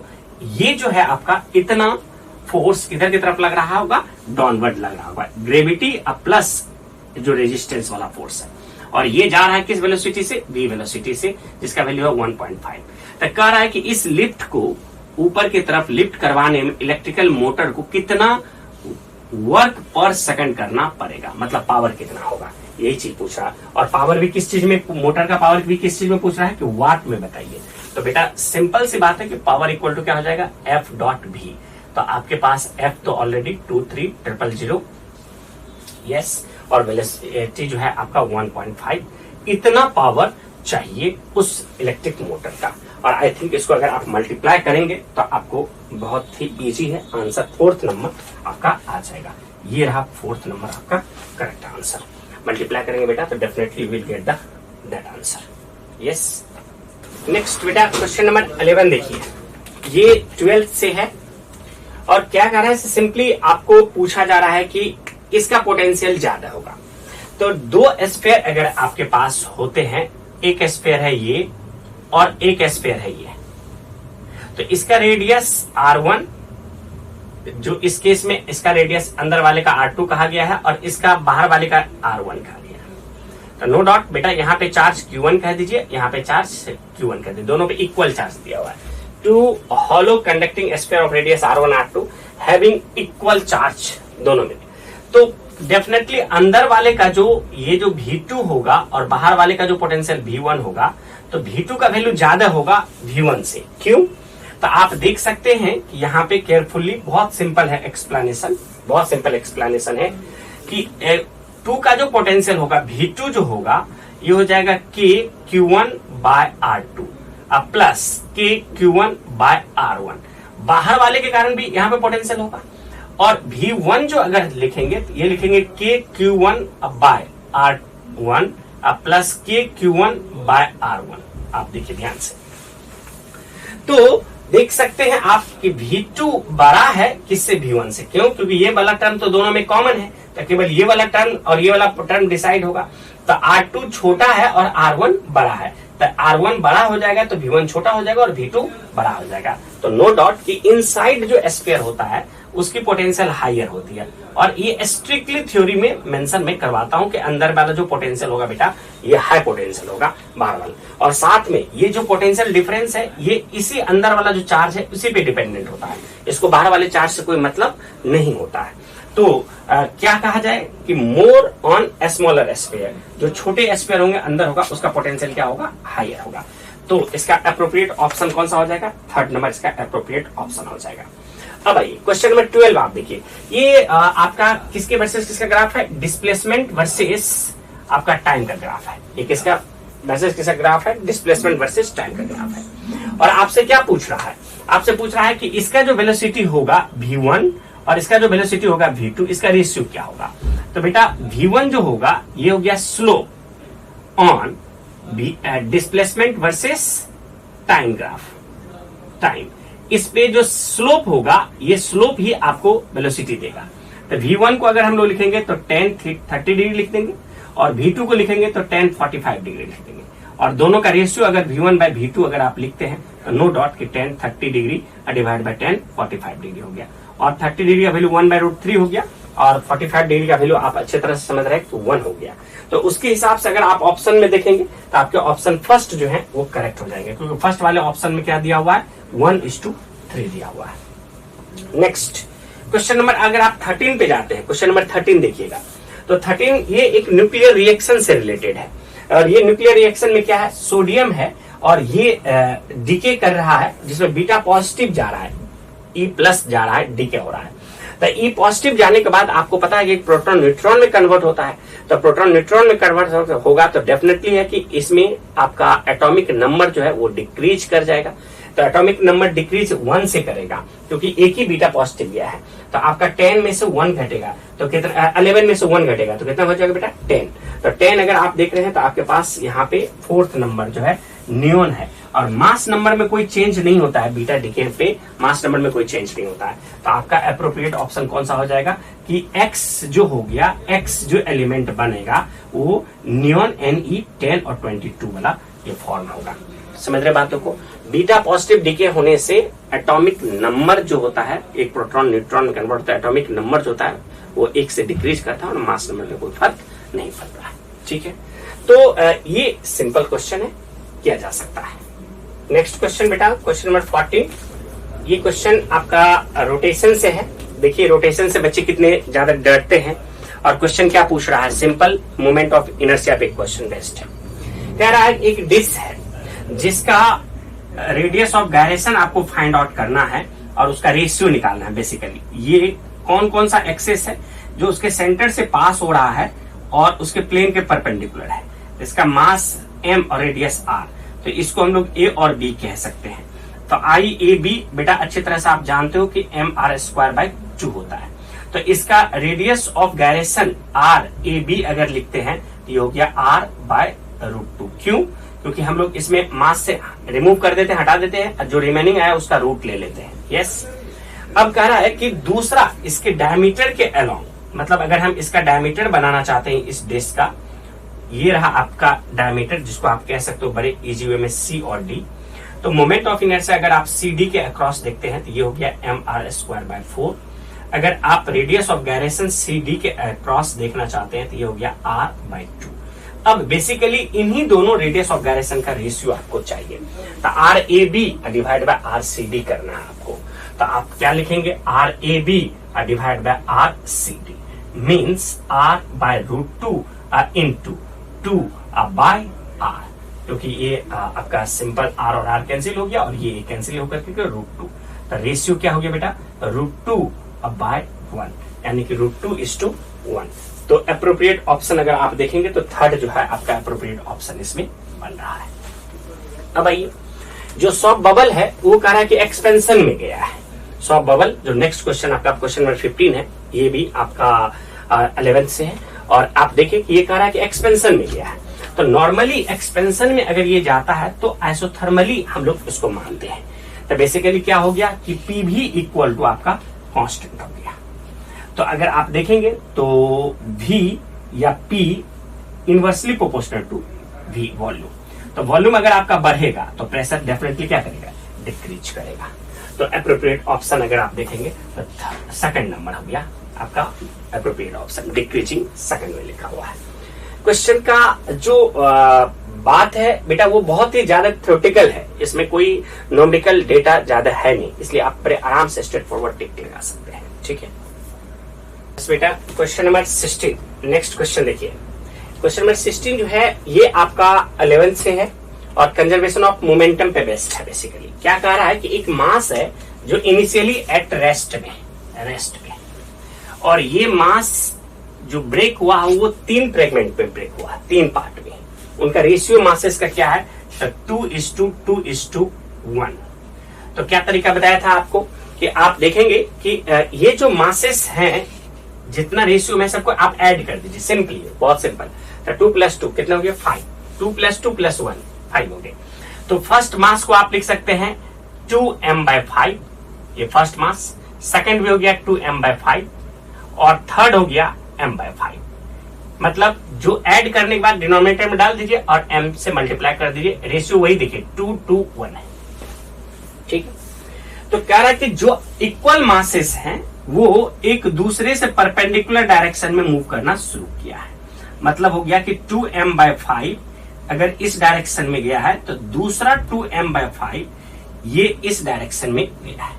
ये जो है आपका इतना फोर्स इधर की तरफ लग रहा होगा, डाउनवर्ड लग रहा होगा, ग्रेविटी प्लस जो रेजिस्टेंस वाला फोर्स है, और ये जा रहा है किस वेलोसिटी से? v वेलोसिटी से, जिसका वैल्यू है 1.5। तो कह रहा है कि इस लिफ्ट को ऊपर की तरफ लिफ्ट करवाने में इलेक्ट्रिकल मोटर को कितना वर्क पर सेकंड करना पड़ेगा, मतलब पावर कितना होगा, यही चीज पूछ रहा है। और पावर भी किस चीज में, मोटर का पावर भी किस चीज में पूछ रहा है कि वाट में बताइए। तो बेटा सिंपल सी बात है कि पावर इक्वल टू क्या हो जाएगा? F डॉट भी। तो आपके पास F तो ऑलरेडी 23000 यस, और वेलोसिटी जो है आपका 1.5, इतना पावर चाहिए उस इलेक्ट्रिक मोटर का। और आई थिंक इसको अगर आप मल्टीप्लाई करेंगे तो आपको बहुत ही इजी है, आंसर 4th नंबर आपका आ जाएगा। ये रहा 4th नंबर आपका करेक्ट आंसर। मल्टीप्लाई करेंगे बेटा तो definitely will get that answer. Yes, next बेटा क्वेश्चन नंबर 11 देखिए, ये 12th से है और क्या कर रहा है, सिंपली आपको पूछा जा रहा है कि इसका पोटेंशियल ज्यादा होगा। तो दो स्फीयर अगर आपके पास होते हैं, एक स्फीयर है ये और एक स्फीयर है ये, तो इसका रेडियस R1, जो इस केस में इसका रेडियस अंदर वाले का R2 कहा गया है और इसका बाहर वाले का R1 कहा गया है। तो नो डाउट बेटा यहाँ पे चार्ज Q1 कह दीजिए, यहाँ पे चार्ज Q1 कह दीजिए, दोनों पे इक्वल चार्ज दिया हुआ है। Two hollow conducting sphere of radius R1 R2 having equal charge दोनों में, तो डेफिनेटली अंदर वाले का जो ये जो V2 होगा और बाहर वाले का जो पोटेंशियल V1 होगा, तो V2 का वैल्यू ज्यादा होगा V1 से। क्यों? तो आप देख सकते हैं कि यहाँ पे केयरफुली बहुत सिंपल है एक्सप्लेनेशन, बहुत सिंपल एक्सप्लेनेशन है कि 2 का जो पोटेंशियल होगा V2 जो होगा ये हो जाएगा K Q1 by R2 plus K Q1 by R1। बाहर वाले के कारण भी यहाँ पे पोटेंशियल होगा, और V1 जो अगर लिखेंगे तो ये लिखेंगे K Q1 by R1 plus K Q1 by R1। आप देखिए ध्यान से, तो देख सकते हैं आप कि V2 बड़ा है किससे? V1 से। क्यों? क्योंकि ये वाला टर्म तो दोनों में कॉमन है, तो केवल ये वाला टर्म और ये वाला टर्म डिसाइड होगा। तो R2 छोटा है और R1 बड़ा है, तो R1 बड़ा हो जाएगा तो V1 छोटा हो जाएगा और V2 बड़ा हो जाएगा। तो नो डाउट कि इनसाइड जो स्फीयर होता है उसकी पोटेंशियल हायर होती है, और ये स्ट्रिक्टली थ्योरी में मेंशन में करवाता हूं कि अंदर वाला जो पोटेंशियल होगा बेटा ये हाई पोटेंशियल होगा बाहर वाला, और साथ में ये जो पोटेंशियल डिफरेंस है ये इसी अंदर वाला जो चार्ज है उसी पे डिपेंडेंट होता है, इसको बाहर वाले चार्ज से कोई मतलब नहीं होता है। तो क्या कहा जाए कि मोर ऑन स्मॉलर स्फीयर, जो छोटे स्फीयर होंगे अंदर होगा उसका पोटेंशियल क्या होगा? हायर होगा। तो इसका अप्रोप्रिएट ऑप्शन कौन सा हो जाएगा? 3rd नंबर इसका अप्रोप्रिएट ऑप्शन हो जाएगा। अब आइए क्वेश्चन नंबर 12 आप देखिए, ये आपका किसके वर्सेस किसका ग्राफ है? डिस्प्लेसमेंट वर्सेस आपका टाइम का ग्राफ है। ये किसका वर्सेस किसका ग्राफ है? डिस्प्लेसमेंट वर्सेस टाइम का ग्राफ है। और आपसे क्या पूछ रहा है? आपसे पूछ रहा है कि इसका जो वेलोसिटी होगा V1 और इसका जो वेलोसिटी होगा V2, इसका रेशियो क्या होगा? तो बेटा V1 जो होगा ये हो गया slope on displacement versus time graph, time. इस पे जो स्लोप होगा ये स्लोप ही आपको वेलोसिटी देगा। तो V1 को अगर हम लोग लिखेंगे तो tan 30 डिग्री लिख देंगे, और V2 को लिखेंगे तो tan 45 डिग्री लिख देंगे। और दोनों का रेशियो अगर V1 बाय V2 अगर आप लिखते हैं तो नो डाउट कि tan 30 degree divide by tan 45 degree हो गया, और 30 डिग्री का वैल्यू 1/√3 हो गया, और 45 डिग्री का वैल्यू आप अच्छे तरह से समझ रहे हैं तो 1 हो गया। तो उसके हिसाब से अगर आप ऑप्शन में देखेंगे तो आपके ऑप्शन फर्स्ट जो है वो करेक्ट हो जाएंगे, क्योंकि फर्स्ट वाले ऑप्शन में क्या दिया हुआ है, 1:3 दिया हुआ है। नेक्स्ट क्वेश्चन नंबर, अगर आप 13 पे जाते हैं, क्वेश्चन नंबर 13 देखिएगा, तो 13 ये एक न्यूक्लियर रिएक्शन से रिलेटेड है, और ये न्यूक्लियर रिएक्शन में क्या है, सोडियम है और ये डीके कर रहा है, जिसमें बीटा पॉजिटिव जा रहा है, E+ जा रहा है, डीके हो रहा है। तो E पॉजिटिव जाने के बाद आपको पता है कि प्रोटॉन न्यूट्रॉन में कन्वर्ट होता है, तो प्रोटॉन न्यूट्रॉन में कन्वर्ट होगा तो डेफिनेटली है कि इसमें आपका एटॉमिक नंबर जो है वो डिक्रीज कर जाएगा। तो एटॉमिक नंबर डिक्रीज 1 से करेगा, क्योंकि एक ही बीटा पॉजिटिव गया है। तो आपका 10 में से 1 घटेगा तो कितना, 11 में से 1 घटेगा तो कितना हो जाएगा बेटा, 10। तो 10 अगर आप देख रहे हैं तो आपके पास यहाँ पे 4th नंबर जो है नियोन है, और मास नंबर में कोई चेंज नहीं होता है, बीटा डीके पे मास नंबर में कोई चेंज नहीं होता है। तो आपका एप्रोप्रिएट ऑप्शन कौन सा हो जाएगा कि X जो हो गया, X जो एलिमेंट बनेगा वो नियोन Ne10 और 22 वाला ये फॉर्म होगा। समझ रहे बातों को, बीटा पॉजिटिव डीके होने से एटॉमिक नंबर जो होता है, एक प्रोटॉन न्यूट्रॉन में कन्वर्ट होता है, एटॉमिक नंबर जो होता है वो 1 से डिक्रीज करता है, और मास नंबर में कोई फर्क नहीं पड़ता है। ठीक है, तो ये सिंपल क्वेश्चन है, किया जा सकता है। नेक्स्ट क्वेश्चन बेटा, क्वेश्चन नंबर 14, ये क्वेश्चन आपका रोटेशन से है। देखिए रोटेशन से बच्चे कितने ज्यादा डरते हैं, और क्वेश्चन क्या पूछ रहा है, सिंपल मोमेंट ऑफ इनर्शिया पे क्वेश्चन बेस्ड है। कह रहा है एक डिस्क है जिसका रेडियस ऑफ गायरेशन आपको फाइंड आउट करना है, और उसका रेशियो निकालना है। बेसिकली ये कौन कौन सा एक्सेस है जो उसके सेंटर से पास हो रहा है और उसके प्लेन के परपेंडिकुलर है। इसका मास m और रेडियस r, तो इसको हम लोग a और b कह सकते हैं। तो IAB बेटा अच्छी तरह से आप जानते हो कि mr²/2 होता है। तो इसका रेडियस ऑफ गायरेशन RAB अगर लिखते हैं तो ये हो गया r/√2। क्यों? क्योंकि हम लोग इसमें मास से रिमूव कर देते हैं, हटा देते हैं, जो रिमेनिंग आया उसका रूट ले लेते हैं। यस, अब कह रहा है कि दूसरा इसके डायमीटर के अलोंग, मतलब अगर हम इसका डायमीटर बनाना चाहते हैं इस डिस्क का, ये रहा आपका डायमीटर, जिसको आप कह सकते हो बड़े इजी वे में C और D। तो मोमेंट ऑफ इनर्शिया अगर आप CD के अक्रॉस देखते हैं तो ये हो गया mr²/4। अगर आप रेडियस ऑफ गायरेशन CD के अक्रॉस देखना चाहते हैं तो ये हो गया r/2। अब बेसिकली इन्हीं दोनों रेडियस ऑफ गायरेशन का रेशियो आपको चाहिए, तो RAB डिवाइड बाय RCD करना है आपको। तो आप क्या लिखेंगे, RAB divide by RCD means r/√2 into 2 by r, क्योंकि ये आपका सिंपल r और r कैंसिल हो गया और ये कैंसिल होकर के √2। तो रेशियो क्या हो गया बेटा, √2/1, यानी कि √2:1। तो एप्रोप्रिएट ऑप्शन अगर आप देखेंगे तो 3rd जो है आपका एप्रोप्रिएट ऑप्शन इसमें बन रहा है। अब आइए, जो सॉफ्ट बबल है वो कह रहा है कि एक्सपेंशन में गया है। सॉफ्ट बबल जो नेक्स्ट क्वेश्चन आपका क्वेश्चन नंबर 15 है, ये भी आपका 11th से है, और आप देखिए कि ये कह रहा है कि एक्सपेंशन में गया है। तो नॉर्मली एक्सपेंशन में अगर ये जाता है तो आइसोथर्मली हम लोग इसको मानते हैं। तो बेसिकली क्या हो गया कि P भी इक्वल टू आपका कांस्टेंट हो गया। तो अगर आप देखेंगे तो V या P inversely proportional to V volume. तो वॉल्यूम अगर आपका बढ़ेगा तो प्रेशर डेफिनेटली क्या करेगा, डिक्रीज करेगा। तो एप्रोप्रिएट ऑप्शन अगर आप देखेंगे तो 2nd नंबर हो गया आपका एप्रोप्रिएट ऑप्शन, डिक्रीजिंग 2nd में लिखा हुआ है। क्वेश्चन का जो बात है बेटा वो बहुत ही ज्यादा थ्योरेटिकल है, इसमें कोई न्यूमेरिकल डेटा ज्यादा है नहीं, इसलिए आप बड़े आराम से स्ट्रेट फॉरवर्ड टिक लगा सकते हैं। ठीक है बेटा, क्वेश्चन नंबर 16, नेक्स्ट क्वेश्चन देखिए। क्वेश्चन नंबर 16 जो है ये आपका 11th से है और कंजर्वेशन ऑफ मोमेंटम पे बेस्ड है। बेसिकली क्या कह रहा है कि एक मास है जो इनिशियली एट रेस्ट में, और ये मास जो ब्रेक हुआ वो 3 फ्रेगमेंट में ब्रेक हुआ, 3 पार्ट में। उनका रेशियो मासेस का क्या है, 2:2:1। तो क्या तरीका बताया था आपको कि आप देखेंगे कि ये जो मासेस हैं, जितना रेशियो में सबको आप ऐड कर दीजिए, सिंपली बहुत सिंपल। तो 2 + 2 कितना हो गया, 5। 2 + 2 + 1 5 हो गए। तो फर्स्ट मास को आप लिख सकते हैं 2m/5, ये फर्स्ट मास। सेकंड भी हो गया 2m/5, और थर्ड हो गया m/5। मतलब जो ऐड करने के बाद डिनोमिनेटर में डाल दीजिए और m से मल्टीप्लाई कर दीजिए, रेशियो वही देखिए 2:1 है। ठीक है, तो कह रहा है कि जो इक्वल मासेस हैं वो एक दूसरे से परपेंडिकुलर डायरेक्शन में मूव करना शुरू किया है। मतलब हो गया कि 2m/5 अगर इस डायरेक्शन में गया है तो दूसरा 2m/5 ये इस डायरेक्शन में गया है।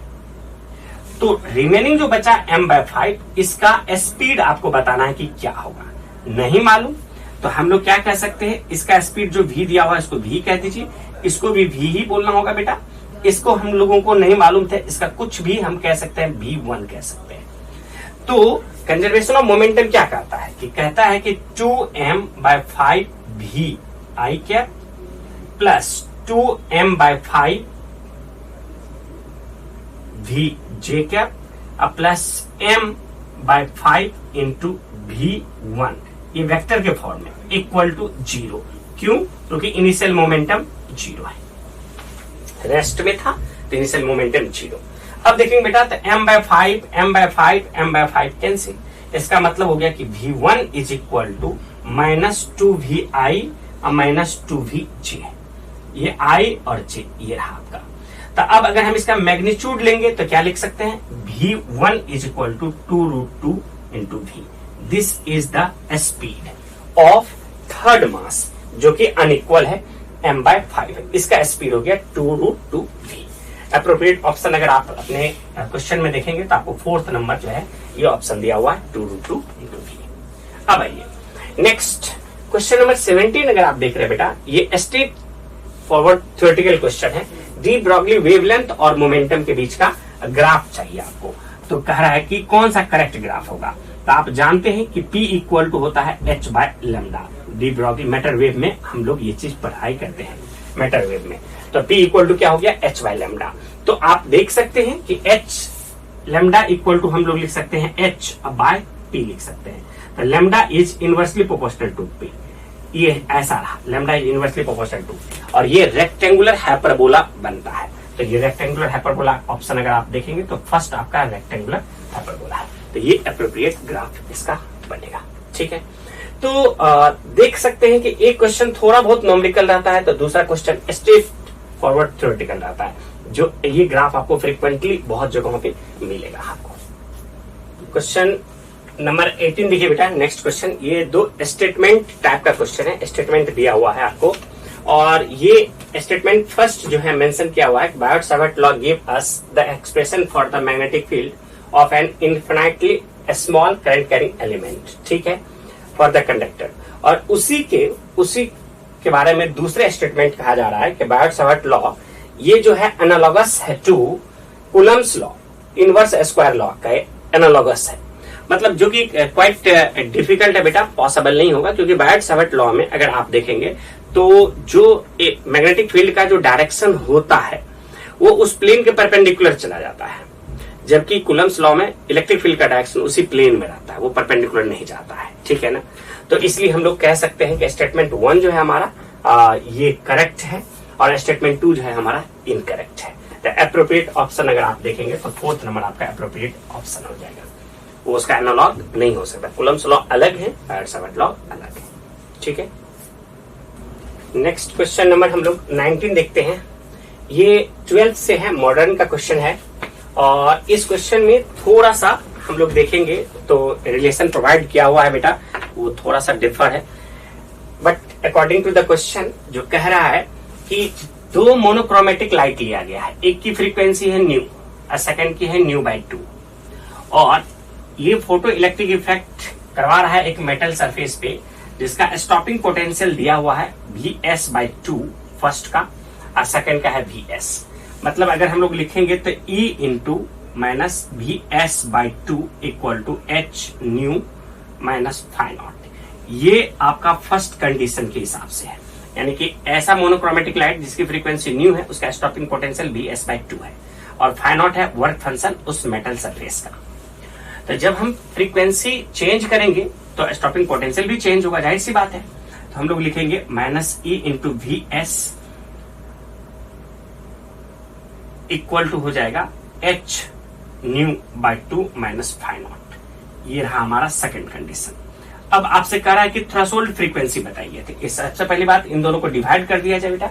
तो रिमेनिंग जो बचा m/5, इसका स्पीड आपको बताना है कि क्या होगा। नहीं मालूम तो हम लोग क्या कह सकते हैं, इसका स्पीड जो v दिया हुआ है इसको v कह दीजिए, इसको भी v ही बोलना होगा बेटा। इसको हम लोगों को नहीं मालूम थे, इसका कुछ भी हम कह सकते हैं, v1 कह सकते हैं। तो कंजर्वेशन ऑफ मोमेंटम क्या कहता है कि कहता है कि 2m/5 v i cap plus 2m/5 v j cap plus m/5 into v1, ये वेक्टर के फॉर्म में, इक्वल टू 0। क्यों? क्योंकि इनिशियल मोमेंटम 0 है, रेस्ट में था तो इनिशियल मोमेंटम 0। अब देखेंगे बेटा, तो m/5 कैंसिल, इसका मतलब हो गया कि v1 is equal to -2vi -2vj। ये i और j ये रहा आपका। तो अब अगर हम इसका मैग्नीट्यूड लेंगे तो क्या लिख सकते हैं, v1 is equal to 2√2 into v। This is the speed of third mass जो कि अनइक्वल है, m/5 है। इसका स्पीड हो गया 2√2v। अप्रोप्रिएट ऑप्शन अगर आप अपने क्वेश्चन में देखेंगे तो आपको 4th नंबर जो है ये ऑप्शन दिया हुआ है, 2√2 इंटू v। अब आइए नेक्स्ट क्वेश्चन नंबर 17 अगर आप देख रहे हैं बेटा, ये स्ट्रेट फॉरवर्ड थ्योरेटिकल क्वेश्चन है। डी ब्रॉगली वेवलेंथ और मोमेंटम के बीच का ग्राफ चाहिए आपको। तो कह रहा है कि कौन सा करेक्ट ग्राफ होगा। तो आप जानते हैं कि P इक्वल टू होता है h/λ। De Broglie matter wave में हम लोग ये चीज पढ़ाई करते हैं, मैटर वेव में। तो P इक्वल टू क्या हो गया, h/λ। तो आप देख सकते हैं कि h इक्वल टू हम लोग लिख सकते हैं h/p लिख सकते हैं। तो lambda is inversely proportional to P। ये ऐसा रहा, lambda is inversely proportional to, और ये रेक्टेंगुलर हाइपरबोला बनता है। तो ये रेक्टेंगुलर हाइपरबोला ऑप्शन अगर आप देखेंगे तो फर्स्ट आपका रेक्टेंगुलर हाइपरबोला है। तो ये एप्रोप्रिएट ग्राफ इसका बनेगा। ठीक है, तो देख सकते हैं कि एक क्वेश्चन थोड़ा बहुत न्यूमेरिकल रहता है तो दूसरा क्वेश्चन स्ट्रेट फॉरवर्ड थ्योरेटिकल रहता है। जो ये ग्राफ आपको फ्रीक्वेंटली बहुत जगहों पे मिलेगा आपको। क्वेश्चन नंबर 18 देखिए बेटा, नेक्स्ट क्वेश्चन। ये दो स्टेटमेंट टाइप का क्वेश्चन है, स्टेटमेंट दिया हुआ है आपको, और ये स्टेटमेंट फर्स्ट जो है मेंशन किया हुआ है, Biot Savart law give us the expression for the magnetic field of an infinitely small current carrying element, ठीक है, फॉर द कंडक्टर। और उसी के बारे में दूसरे स्टेटमेंट कहा जा रहा है कि बायोट-सावर्ट लॉ ये जो है एनालॉगस है to Coulomb's law, inverse square law का एनालॉगस है। मतलब जो कि क्वाइट डिफिकल्ट है बेटा, पॉसिबल नहीं होगा, क्योंकि बायोट-सावर्ट लॉ में अगर आप देखेंगे तो जो मैग्नेटिक फील्ड का जो डायरेक्शन होता है वो उस प्लेन के परपेंडिकुलर चला जाता है, जबकि कूलम्स लॉ में इलेक्ट्रिक फील्ड का डायरेक्शन उसी प्लेन में रहता है, वो परपेंडिकुलर नहीं जाता है। ठीक है ना, तो इसलिए हम लोग कह सकते हैं कि स्टेटमेंट 1 जो है हमारा ये करेक्ट है और स्टेटमेंट 2 जो है हमारा इनकरेक्ट है। तो एप्रोप्रिएट ऑप्शन अगर आप देखेंगे तो 4th नंबर आपका एप्रोप्रिएट ऑप्शन हो जाएगा। वो उसका एनालॉग नहीं हो सकता, कूलम्स लॉ अलग है, बायोट-सावर्ट लॉ अलग है। ठीक है, नेक्स्ट क्वेश्चन नंबर हम लोग 19 देखते हैं। ये 12th से है, मॉडर्न का क्वेश्चन है, और इस क्वेश्चन में थोड़ा सा हम लोग देखेंगे तो रिलेशन प्रोवाइड किया हुआ है बेटा, वो थोड़ा सा डिफर है, but according to the question जो कह रहा है कि दो मोनोक्रोमेटिक लाइट लिया गया है, एक की फ्रीक्वेंसी है न्यू और सेकंड की है ν/2, और ये फोटो इलेक्ट्रिक इफेक्ट करवा रहा है एक मेटल सरफेस पे, जिसका स्टॉपिंग पोटेंशियल दिया हुआ है Vs/2 फर्स्ट का, और सेकंड का है Vs। मतलब अगर हम लोग लिखेंगे तो E into minus Vs/2 equal to H nu minus φ0। ये आपका फर्स्ट कंडीशन के हिसाब से है, यानी कि ऐसा मोनोक्रोमेटिक लाइट जिसकी फ्रीक्वेंसी न्यू है, उसका स्टॉपिंग पोटेंशियल Vs/2 है, और φ0 है वर्क फंक्शन उस मेटल सरफेस का। तो जब हम फ्रीक्वेंसी चेंज करेंगे तो स्टॉपिंग पोटेंशियल भी चेंज होगा, जाहिर सी बात है। तो हम लोग लिखेंगे -E into Vs equal to हो जाएगा H न्यू/2 माइनस φ0। ये रहा हमारा सेकंड कंडीशन। अब आपसे कह रहा है कि थ्रेशोल्ड फ्रीक्वेंसी बताइए। तो इस सबसे पहली बात, इन दोनों को डिवाइड कर दिया जाए बेटा।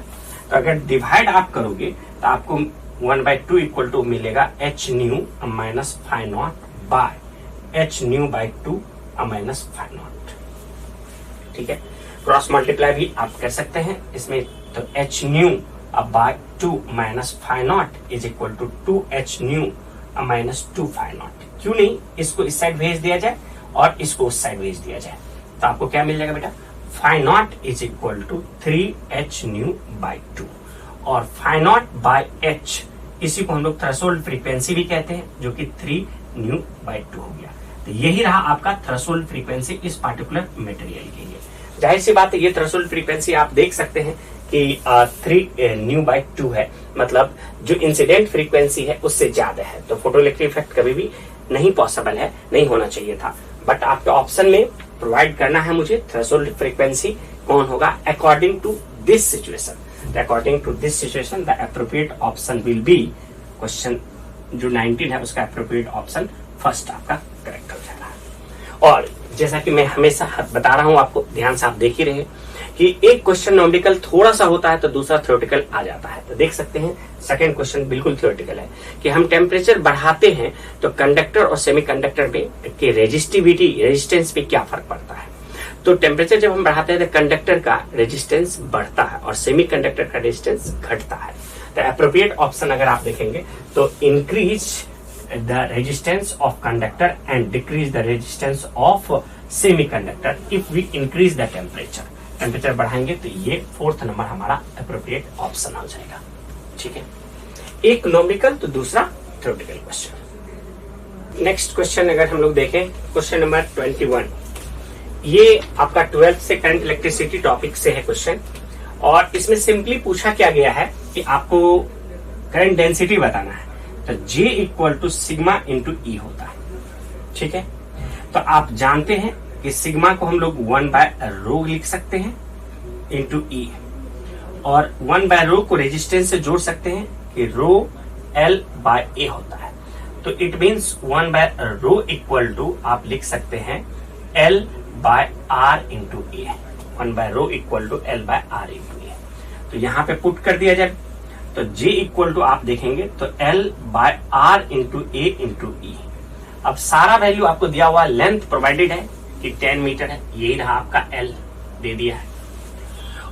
तो अगर डिवाइड आप करोगे तो आपको 1/2 इक्वल टू मिलेगा h nu minus phi naught by h nu by 2 minus phi naught. ठीक है, क्रॉस मल्टीप्लाई भी आप कर सकते हैं इसमें। तो h nu by 2 minus phi naught is equal to 2h nu minus 2 phi naught. क्यों नहीं इसको इस साइड भेज दिया जाए और इसको उस साइड भेज दिया जाए, तो आपको क्या मिल जाएगा बेटा, phi naught is equal to 3h nu by 2। और फाइ नॉट बाय h इसी को हम लोग थ्रेशोल्ड फ्रीक्वेंसी भी कहते हैं, जो कि 3 न्यू बाय 2 हो गया। तो यही रहा आपका थ्रेशोल्ड फ्रीक्वेंसी इस पार्टिकुलर मटेरियल के लिए। जाहिर सी बात है, ये थ्रेशोल्ड फ्रीक्वेंसी आप देख सकते हैं कि 3 न्यू बाय 2 है, मतलब जो इंसिडेंट फ्रीक्वेंसी है उससे ज्यादा है। तो फोटोइलेक्ट्रिक इफेक्ट कभी भी नहीं पॉसिबल है, नहीं होना चाहिए था। बट आपके ऑप्शन में प्रोवाइड करना है मुझे थ्रेशोल्ड फ्रीक्वेंसी कौन होगा according to this situation. According to this situation the appropriate option will be, question जो 19 है उसका एप्रोप्रिएट ऑप्शन फर्स्ट आपका करेक्ट हो जाएगा। और जैसा कि मैं हमेशा बता रहा हूं आपको, ध्यान से आप देख ही रहे कि एक क्वेश्चन नॉमेरिकल थोड़ा सा होता है तो दूसरा थ्योरेटिकल आ जाता है। तो देख सकते हैं सेकंड क्वेश्चन बिल्कुल थ्योरेटिकल है कि हम टेम्परेचर बढ़ाते हैं तो कंडक्टर और सेमीकंडक्टर में के रेजिस्टिविटी रेजिस्टेंस पे क्या फर्क पड़ता है। तो टेम्परेचर जब हम बढ़ाते हैं तो कंडक्टर का रेजिस्टेंस बढ़ता है और सेमीकंडक्टर का रेजिस्टेंस घटता है। तो एप्रोप्रिएट ऑप्शन अगर आप देखेंगे तो increase the resistance of conductor and decrease the resistance of semiconductor if we increase the temperature. Temperature बढ़ाएंगे तो ये 4th नंबर हमारा एप्रोप्रिएट ऑप्शन हो जाएगा। ठीक है, एक नॉमेरिकल तो दूसरा थ्योरेटिकल क्वेश्चन। नेक्स्ट क्वेश्चन अगर हम लोग देखें, क्वेश्चन नंबर 21, ये आपका 12th से करंट इलेक्ट्रिसिटी टॉपिक से है क्वेश्चन। और इसमें सिंपली पूछा क्या गया है कि आपको करंट डेंसिटी बताना है। तो J equal to sigma into E होता है। ठीक है, तो आप जानते हैं कि सिग्मा को हम लोग 1/ρ लिख सकते हैं इंटू E, और 1/ρ को रेजिस्टेंस से जोड़ सकते हैं कि ρL/A होता है। तो इट मीन्स 1/ρ इक्वल टू आप लिख सकते हैं L/R into A। 1/ρ equal to L/R into A। तो यहाँ पे पुट कर दिया जाए तो J इक्वल टू आप देखेंगे तो L/R into A into E। अब सारा वैल्यू आपको दिया हुआ, लेंथ प्रोवाइडेड है कि 10 मीटर है, यही रहा आपका L दे दिया है,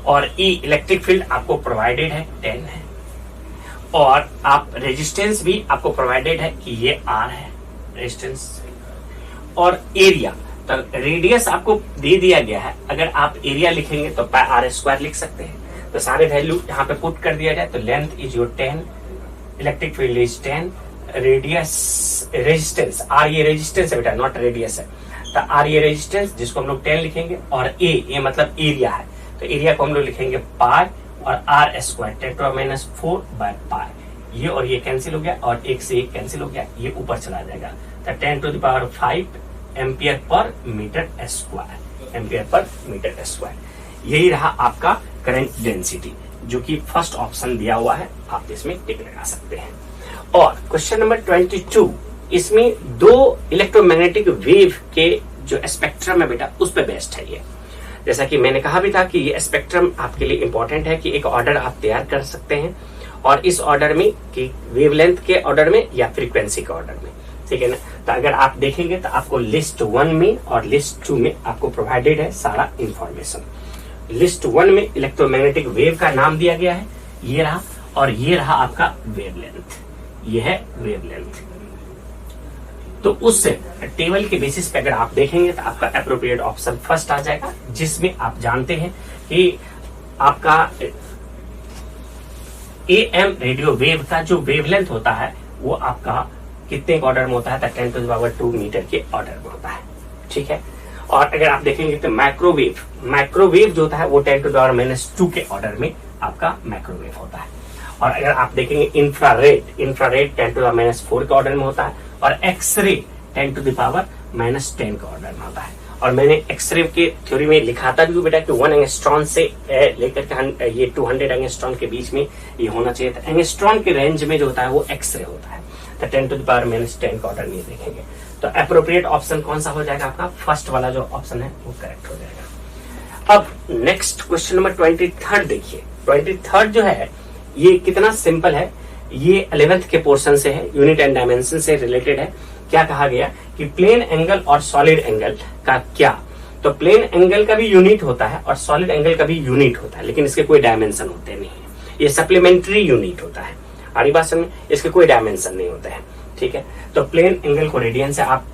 और E इलेक्ट्रिक फील्ड आपको प्रोवाइडेड है 10 है, और आप रेजिस्टेंस भी आपको प्रोवाइडेड है कि ये R है रेजिस्टेंस, और एरिया तो रेडियस आपको दे दिया गया है। अगर आप एरिया लिखेंगे तो πr² लिख सकते हैं। तो सारे वैल्यू यहाँ पे पुट कर दिया जाए तो length is your 10, electric field is 10, radius resistance R ये रेजिस्टेंस है बेटा, नॉट रेडियस है। तो R ये रेजिस्टेंस जिसको हम लोग 10 लिखेंगे, और A मतलब एरिया है, तो एरिया को हम लोग लिखेंगे पाई, और R² 10⁻⁴ बाय पाई। ये और ये कैंसिल हो गया और एक से एक कैंसिल हो गया, ये ऊपर चला जाएगा। तो 10⁵ ampere per metre square, ampere per metre square. यही रहा आपका करंट डेंसिटी, जो कि फर्स्ट ऑप्शन दिया हुआ है, आप इसमें टिक लगा सकते हैं। और क्वेश्चन नंबर 22, इसमें 2 इलेक्ट्रोमैग्नेटिक वेव के जो स्पेक्ट्रम है बेटा उस पर बेस्ड है ये। जैसा कि मैंने कहा भी था कि ये स्पेक्ट्रम आपके लिए इंपॉर्टेंट है कि एक ऑर्डर आप तैयार कर सकते हैं, और इस ऑर्डर में कि वेवलेंथ के ऑर्डर में या फ्रीक्वेंसी के ऑर्डर में, ठीक है ना। तो अगर आप देखेंगे तो आपको लिस्ट 1 में और लिस्ट 2 में आपको प्रोवाइडेड है सारा इंफॉर्मेशन। लिस्ट 1 में इलेक्ट्रोमैग्नेटिक वेव का नाम दिया गया है, ये रहा, और ये रहा आपका वेवलेंथ, ये है वेवलेंथ। तो उस टेबल के बेसिस पे अगर आप देखेंगे तो आपका एप्रोप्रिएट ऑप्शन फर्स्ट आ जाएगा, जिसमें आप जानते हैं कि आपका AM रेडियो वेव का जो वेवलेंथ होता है वो आपका कितने ऑर्डर में होता है, 10⁻² मीटर के ऑर्डर में होता है। ठीक है, और अगर आप देखेंगे तो माइक्रोवेव जो होता है वो 10⁻² के ऑर्डर में आपका माइक्रोवेव होता है। और अगर आप देखेंगे इंफ्रारेड 10⁻⁴ के ऑर्डर में होता है, और एक्सरे 10⁻⁻10 के ऑर्डर में होता है। और मैंने एक्सरे के थ्योरी में लिखा था भी बेटा कि 1 एंगस्ट्रॉन से लेकर के ये 200 एंगस्ट्रॉन के बीच में ये होना चाहिए था। एंगस्ट्रॉन के रेंज में जो होता है वो एक्सरे होता है। तो 10⁻⁻10 का ऑर्डर नहीं देखेंगे। तो तो अप्रोप्रिएट ऑप्शन कौन सा हो जाएगा आपका? फर्स्ट वाला जो ऑप्शन है वो करेक्ट हो जाएगा। अब नेक्स्ट क्वेश्चन नंबर 23 देखिए। 23 जो है ये कितना सिंपल है, ये 11th के पोर्शन से है, यूनिट एंड डायमेंशन से रिलेटेड है। क्या कहा गया कि प्लेन एंगल और सॉलिड एंगल का क्या, तो प्लेन एंगल का भी यूनिट होता है और सॉलिड एंगल का भी यूनिट होता है, लेकिन इसके कोई डायमेंशन होते नहीं है, ये सप्लीमेंट्री यूनिट होता है। आड़ी बात समझ, इसके कोई डायमेंशन नहीं होते हैं, ठीक है। तो प्लेन एंगल को रेडियन से आप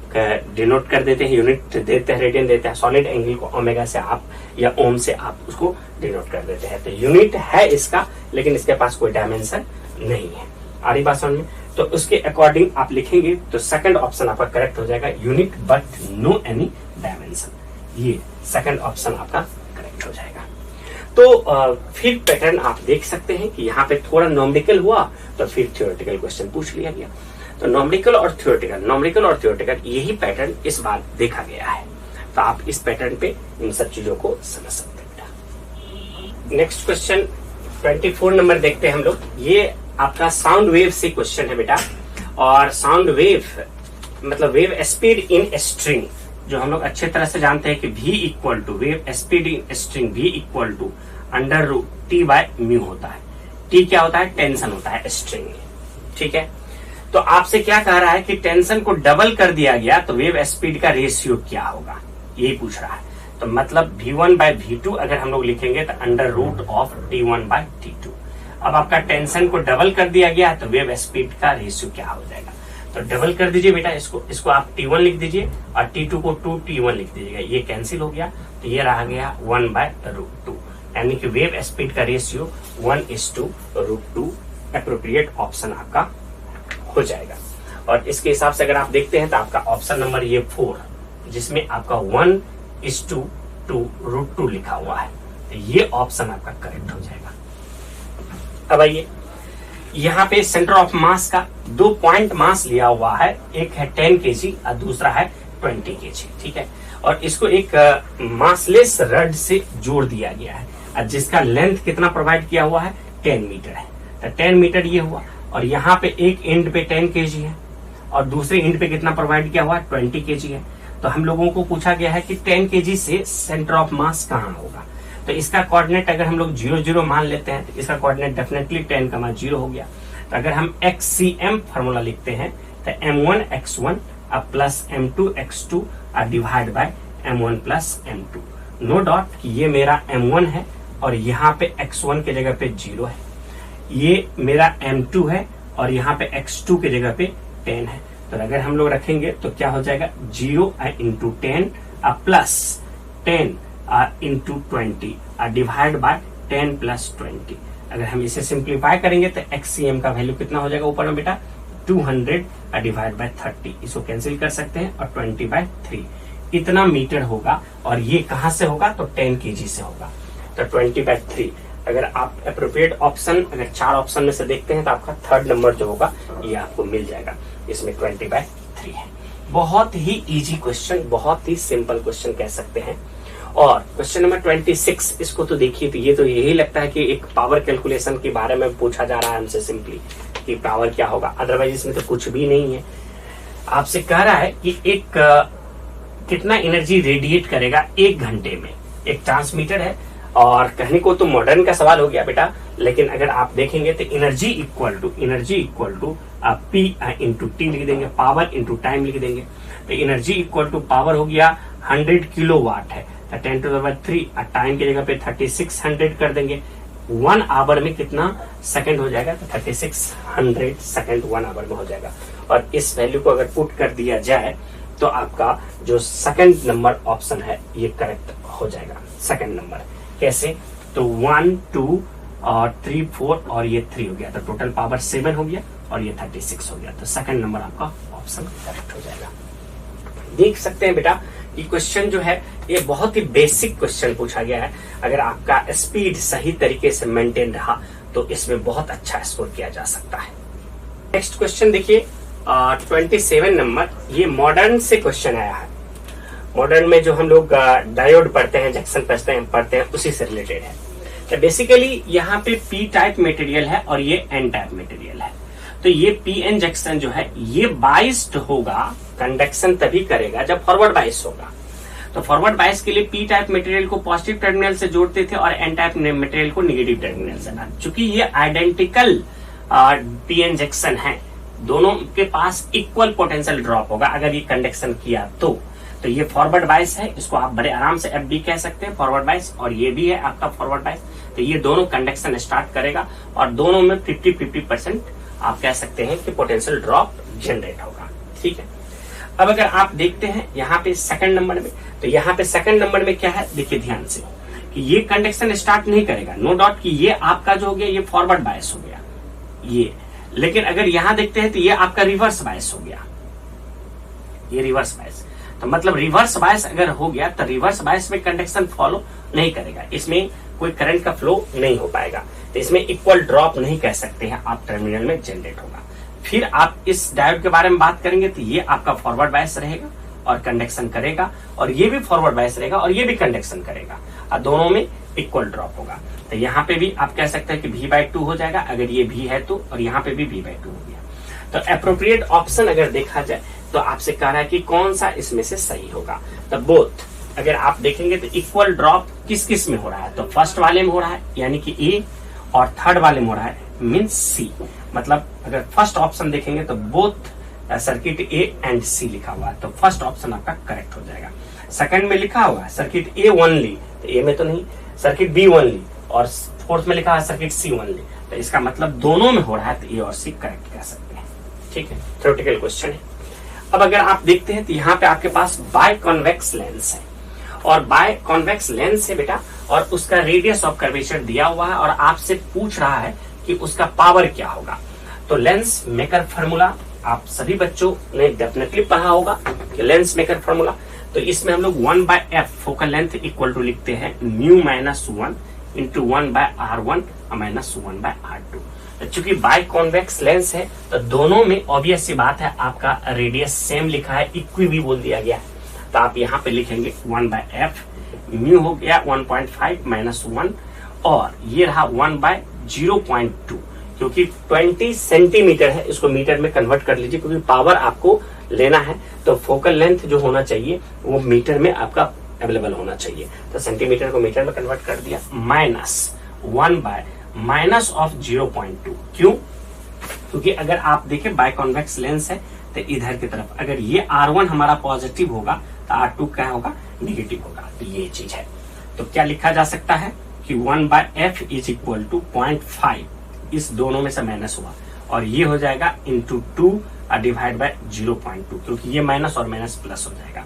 डिनोट कर देते हैं, यूनिट देते हैं, रेडियन देते हैं। सॉलिड एंगल को ओमेगा से आप या ओम से आप उसको डिनोट कर देते हैं। तो यूनिट है इसका, लेकिन इसके पास कोई डायमेंशन नहीं है। आड़ी बात समझ में, तो उसके अकॉर्डिंग आप लिखेंगे तो सेकंड ऑप्शन आपका करेक्ट हो जाएगा, unit but no any dimension. ये सेकंड ऑप्शन आपका करेक्ट हो जाएगा। तो फिर पैटर्न आप देख सकते हैं कि यहाँ पे थोड़ा नॉमेरिकल हुआ तो फिर थ्योरेटिकल क्वेश्चन पूछ लिया गया। तो नॉमेरिकल और थ्योरेटिकल यही पैटर्न इस बार देखा गया है। तो आप इस पैटर्न पे इन सब चीजों को समझ सकते हैं बेटा। नेक्स्ट क्वेश्चन 24 नंबर देखते हैं हम लोग। ये आपका साउंड वेव से क्वेश्चन है बेटा, और साउंड वेव मतलब वेव स्पीड इन स्ट्रिंग, जो हम लोग अच्छे तरह से जानते हैं कि v equal to wave speed in string v equal to under root t by mu होता है। t क्या होता है? टेंशन होता है स्ट्रिंग में, ठीक है। तो आपसे क्या कह रहा है कि टेंशन को डबल कर दिया गया तो वेव स्पीड का रेशियो क्या होगा, यही पूछ रहा है। तो मतलब v1 बाय v2 अगर हम लोग लिखेंगे तो under root of t1 bye t2। अब आपका टेंशन को डबल कर दिया गया तो वेव स्पीड का रेशियो क्या हो जाएगा? तो डबल कर दीजिए बेटा, इसको आप t1 लिख दीजिए और t2 को 2t1 लिख दीजिएगा। ये कैंसिल हो गया तो ये रह गया 1 बाय रूट 2, यानी कि वेव स्पीड का रेशियो 1:√2 अप्रोप्रिएट ऑप्शन आपका हो जाएगा। और इसके हिसाब से अगर आप देखते हैं तो आपका ऑप्शन नंबर ये 4, जिसमें आपका 1:2√2 लिखा हुआ है, तो ये ऑप्शन आपका करेक्ट हो जाएगा। अब आइए, यहाँ पे सेंटर ऑफ मास का 2 पॉइंट मास लिया हुआ है, एक है 10 kg और दूसरा है 20 kg, ठीक है। और इसको एक मासलेस रड से जोड़ दिया गया है, और जिसका लेंथ कितना प्रोवाइड किया हुआ है? 10 मीटर है। तो 10 मीटर ये हुआ, और यहाँ पे एक एंड पे 10 kg है और दूसरे एंड पे कितना प्रोवाइड किया हुआ है? 20 kg है। तो हम लोगों को पूछा गया है कि 10 kg से सेंटर ऑफ मास कहाँ होगा। तो इसका कोऑर्डिनेट अगर हम लोग 0 0 मान लेते हैं तो इसका कोऑर्डिनेट डेफिनेटली 10, 0 हो गया। तो अगर हम XCM फॉर्मूला लिखते हैं तो M1 x1 plus M2 x2 divide by M1 plus M2। No doubt कि ये मेरा M1 है और यहाँ पे x1 के जगह पे 0 है, ये मेरा M2 है और यहाँ पे x2 के जगह पे 10 है। तो अगर हम लोग रखेंगे तो क्या हो जाएगा? 0 into 10 plus 10 into 20 divide by 10 plus 20। अगर हम इसे सिंप्लीफाई करेंगे तो XCM का वैल्यू कितना हो जाएगा ऊपर में बेटा? 200 डिवाइड बाय 30। इसको कैंसिल कर सकते हैं और 20 बाय 3 इतना मीटर होगा। और ये कहां से होगा? तो 10 kg से होगा। तो 20 बाय 3 अगर आप अप्रोप्रिएट ऑप्शन अगर 4 ऑप्शन में से देखते हैं तो आपका थर्ड नंबर जो होगा ये आपको मिल जाएगा। इसमें 20 बाय 3 है। बहुत ही इजी क्वेश्चन, बहुत ही सिंपल क्वेश्चन कह सकते हैं। और क्वेश्चन नंबर 26, इसको तो देखिए, तो ये तो यही लगता है कि एक पावर कैलकुलेशन के बारे में पूछा जा रहा है हमसे सिंपली कि पावर क्या होगा, अदरवाइज इसमें तो कुछ भी नहीं है। आपसे कह रहा है कि एक कितना एनर्जी रेडिएट करेगा 1 घंटे में। एक ट्रांसमीटर है और कहने को तो मॉडर्न का सवाल हो गया बेटा, लेकिन अगर आप देखेंगे तो एनर्जी इक्वल टू आप P इंटू टी लिख देंगे, पावर इंटू टाइम लिख देंगे। तो एनर्जी इक्वल टू पावर हो गया 100 किलोवाट है, तो 10⁻³ टाइम की जगह पे 3600 कर देंगे। 1 आवर में कितना सेकंड हो जाएगा? तो 3600 सेकंड 1 आवर में हो जाएगा। और इस वैल्यू को अगर पुट कर दिया जाए तो आपका जो सेकंड नंबर ऑप्शन है ये करेक्ट हो जाएगा। सेकंड नंबर कैसे? तो 1 2 और 3 4 और ये 3 हो गया, तो टोटल पावर 7 हो गया और ये 36 हो गया। तो सेकंड नंबर आपका ऑप्शन करेक्ट हो जाएगा। देख सकते हैं बेटा ये क्वेश्चन जो है ये बहुत ही बेसिक क्वेश्चन पूछा गया है। अगर आपका स्पीड सही तरीके से मेंटेन रहा तो इसमें बहुत अच्छा स्कोर किया जा सकता है। नेक्स्ट क्वेश्चन देखिए 27 नंबर, ये मॉडर्न से क्वेश्चन आया है। मॉडर्न में जो हम लोग डायोड पढ़ते हैं, जंक्शन पढ़ते हैं उसी से रिलेटेड है। तो बेसिकली यहाँ पे P टाइप मटेरियल है और ये N टाइप मटेरियल है। तो ये पी एन जंक्शन जो है ये बाइस्ड होगा, कंडक्शन तभी करेगा जब फॉरवर्ड बाइस होगा। तो फॉरवर्ड बाइस के लिए पी टाइप मटेरियल को पॉजिटिव टर्मिनल से जोड़ते थे और एन टाइप मटेरियल को नेगेटिव टर्मिनल से। चूंकि ये आइडेंटिकल पी एन जंक्शन है, दोनों के पास इक्वल पोटेंशियल ड्रॉप होगा अगर ये कंडक्शन किया तो ये फॉरवर्ड बाइस है, इसको आप बड़े आराम से एफ बी कह सकते हैं फॉरवर्ड बाइस, और ये भी है आपका फॉरवर्ड बाइस। तो ये दोनों कंडक्शन स्टार्ट करेगा और दोनों में 50-50% आप कह सकते हैं कि पोटेंशियल ड्रॉप जनरेट होगा। ठीक है, अब अगर आप देखते हैं यहाँ पे सेकंड नंबर में, तो यहाँ पे सेकंड नंबर में क्या है, देखिए ध्यान से कि ये कंडक्शन स्टार्ट नहीं करेगा, नो डाउट कि ये आपका जो हो गया ये फॉरवर्ड बायस हो गया ये, लेकिन अगर यहां देखते हैं तो ये आपका रिवर्स बायस हो गया, ये रिवर्स बायस। तो मतलब रिवर्स बायस अगर हो गया तो रिवर्स बायस में कंडक्शन फॉलो नहीं करेगा, इसमें कोई करंट का फ्लो नहीं हो पाएगा, तो इसमें इक्वल ड्रॉप नहीं कह सकते हैं आप, टर्मिनल में जनरेट होगा। फिर आप इस डायोड के बारे में बात करेंगे तो ये आपका फॉरवर्ड बायस रहेगा और कंडक्शन करेगा, और ये भी फॉरवर्ड बायस रहेगा और ये भी कंडक्शन करेगा, और दोनों में इक्वल ड्रॉप होगा। तो यहाँ पे भी आप कह सकते हैं कि V/2 हो जाएगा अगर ये V है तो, और यहाँ पे भी V/2 हो गया। तो एप्रोप्रिएट ऑप्शन अगर देखा जाए तो आपसे कह रहा है कि कौन सा इसमें से सही होगा। तो बोथ अगर आप देखेंगे तो इक्वल ड्रॉप किस किस में हो रहा है, तो फर्स्ट वाले में हो रहा है यानी कि ए, और थर्ड वाले में हो रहा है मीन्स सी। मतलब अगर फर्स्ट ऑप्शन देखेंगे तो बोथ सर्किट ए एंड सी लिखा हुआ है, तो फर्स्ट ऑप्शन आपका करेक्ट हो जाएगा। सेकंड में लिखा हुआ है सर्किट ए ओनली, तो ए में तो नहीं, सर्किट बी ओनली, और फोर्थ में लिखा है सर्किट सी ओनली, तो इसका मतलब दोनों में हो रहा है, तो ए और सी करेक्ट कह सकते हैं। ठीक है, थ्योरेटिकल क्वेश्चन है। अब अगर आप देखते हैं तो यहाँ पे आपके पास बाय कॉन्वेक्स लेंस है, और बाय कॉन्वेक्स लेंस है बेटा, और उसका रेडियस ऑफ कर्वेचर दिया हुआ है, और आपसे पूछ रहा है कि उसका पावर क्या होगा। तो लेंस मेकर फॉर्मूला आप सभी बच्चों ने डेफिनेटली पढ़ा होगा कि लेंस मेकर फॉर्मूला, तो इसमें हम लोग 1/f focal length equal to लिखते हैं μ-1 इंटू 1/r1 माइनस 1/r2। चूंकि बाय कॉन्वेक्स लेंस है तो दोनों में ऑब्वियस सी बात है आपका रेडियस सेम लिखा है, इक्वी भी बोल दिया गया है, तो आप यहाँ पे लिखेंगे 1/f, म्यू हो गया 1.5 माइनस 1, और ये रहा 1/0.2, क्योंकि 20 सेंटीमीटर है, इसको मीटर में कन्वर्ट कर लीजिए क्योंकि पावर आपको लेना है, तो फोकल लेंथ जो होना चाहिए वो मीटर में आपका अवेलेबल होना चाहिए, तो सेंटीमीटर को मीटर में कन्वर्ट कर दिया, माइनस 1/माइनस ऑफ 0.2। क्यों? क्योंकि अगर आप देखें बाय कॉन्वेक्स लेंस है तो इधर की तरफ अगर ये R1 हमारा पॉजिटिव होगा तो R2 क्या होगा, नेगेटिव होगा, तो ये चीज है। तो क्या लिखा जा सकता है कि 1/f इज इक्वल टू 0.5, इस दोनों में से माइनस हुआ, और ये हो जाएगा इंटू 2 डिवाइड बाय 0.2, क्योंकि ये माइनस और माइनस प्लस हो जाएगा,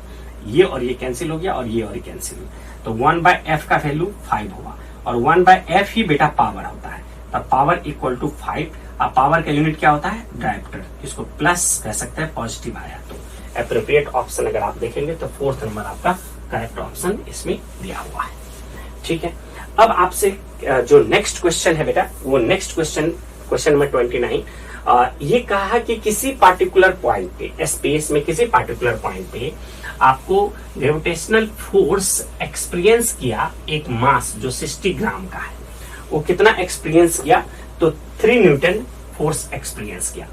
ये और ये कैंसिल हो गया और ये और ये कैंसिल हो गया, तो 1/f का वैल्यू 5 हुआ, और 1/f ही बेटा पावर होता है, तो पावर इक्वल टू 5। अब पावर का यूनिट क्या होता है, डायोप्टर, इसको प्लस कह सकते हैं पॉजिटिव आया, तो एप्रोप्रिएट ऑप्शन अगर आप देखेंगे तो फोर्थ नंबर आपका करेक्ट ऑप्शन इसमें दिया हुआ है। ठीक है, अब आपसे जो नेक्स्ट क्वेश्चन है बेटा, वो नेक्स्ट क्वेश्चन नंबर 29, ये कहा कि किसी पार्टिकुलर पॉइंट पे स्पेस में, किसी पार्टिकुलर पॉइंट पे आपको ग्रेविटेशनल फोर्स एक्सपीरियंस किया, एक मास जो 60 ग्राम का है, वो कितना एक्सपीरियंस किया, तो 3 न्यूटन फोर्स एक्सपीरियंस किया।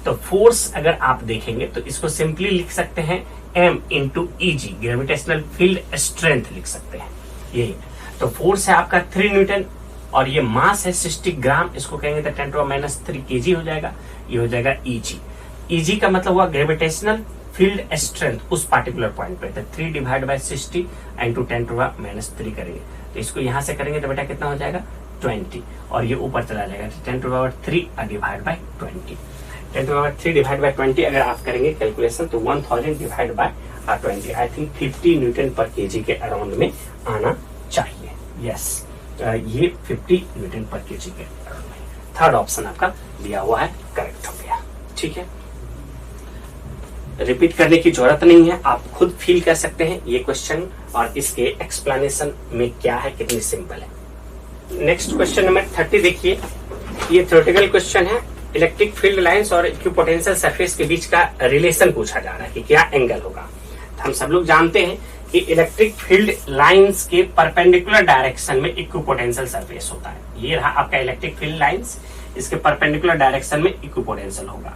तो फोर्स अगर आप देखेंगे तो इसको सिंपली लिख सकते हैं m into EG, gravitational field strength लिख सकते हैं यही। तो फोर्स है आपका 3 न्यूटन और ये मास है 60 ग्राम, इसको कहेंगे तो 10⁻³ kg हो जाएगा, ये हो जाएगा EG। EG का मतलब हुआ ग्रेविटेशनल फील्ड स्ट्रेंथ उस पार्टिकुलर पॉइंट पे, तो 3 डिवाइड बाय 60 इंटू 10⁻³ करेंगे, तो इसको यहां से करेंगे तो बेटा कितना हो जाएगा 20, और ये ऊपर चला जाएगा 10⁻³ डिवाइड बाय 20, 10⁻³ डिवाइड बाय 20 अगर आप करेंगे कैलकुलेशन तो 1000 divide by 20, I think 50 Newton पर केजी के अराउंड में आना चाहिए। यस, ये 50 न्यूटन पर केजी के अराउंड में, थर्ड ऑप्शन आपका दिया हुआ है, करेक्ट हो गया। ठीक है, रिपीट करने की जरूरत नहीं है, आप खुद फील कर सकते हैं ये क्वेश्चन और इसके एक्सप्लेनेशन में क्या है, कितनी सिंपल है। नेक्स्ट क्वेश्चन नंबर 30 देखिए, ये थ्योरेटिकल क्वेश्चन है, इलेक्ट्रिक फील्ड लाइंस और इक्विपोटेंशियल सरफेस के बीच का रिलेशन पूछा जा रहा है कि क्या एंगल होगा। तो हम सब लोग जानते हैं इलेक्ट्रिक फील्ड लाइंस के परपेंडिकुलर डायरेक्शन में इक्विपोटेंशियल सरफेस होता है। ये रहा आपका इलेक्ट्रिक फील्ड लाइंस, इसके परपेंडिकुलर डायरेक्शन में इक्विपोटेंशियल होगा।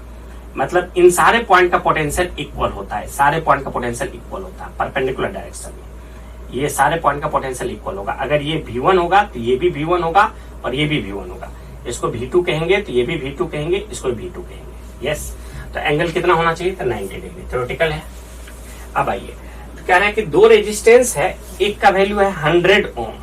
मतलब इन सारे पॉइंट का पोटेंशियल इक्वल होता है, सारे पॉइंट का पोटेंशियल इक्वल होता है परपेंडिकुलर डायरेक्शन में। ये सारे पॉइंट का पोटेंशियल इक्वल होगा। अगर ये V1 होगा तो ये भी V1 होगा और ये भी V1 होगा। इसको V2 कहेंगे तो ये भी V2 कहेंगे, इसको V2 कहेंगे। यस, तो एंगल कितना होना चाहिए? तो 90 डिग्री। थ्योरेटिकल है। अब आइए, तो कह रहा है कि दो रेजिस्टेंस है, एक का वैल्यू है 100 ओम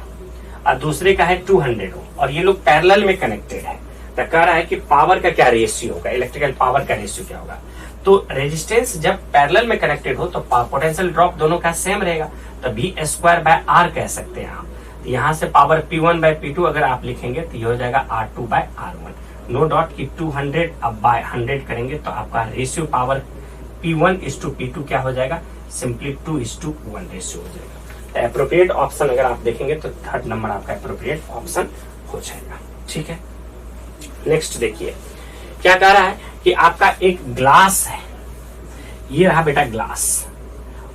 और दूसरे का है 200 ओम और ये लोग पैरेलल में कनेक्टेड है। तो कह रहा है कि पावर का क्या रेशियो होगा, इलेक्ट्रिकल पावर का रेशियो क्या होगा। तो रेजिस्टेंस जब पैरेलल में कनेक्टेड हो तो पोटेंशियल ड्रॉप दोनों का सेम रहेगा, तो V²/R कह सकते हैं आप। यहां से पावर P1/P2 अगर आप लिखेंगे तो ये हो जाएगा R2/R1। नो डाउट कि 200 अब बाय 100 करेंगे तो आपका रेशियो पावर P1:P2 क्या हो जाएगा? सिंपली 2:1 रेशियो हो जाएगा। तो एप्रोप्रिएट ऑप्शन अगर आप देखेंगे तो थर्ड नंबर आपका एप्रोप्रिएट ऑप्शन हो जाएगा। ठीक है, नेक्स्ट देखिए क्या कह रहा है कि आपका एक ग्लास है, ये रहा बेटा ग्लास,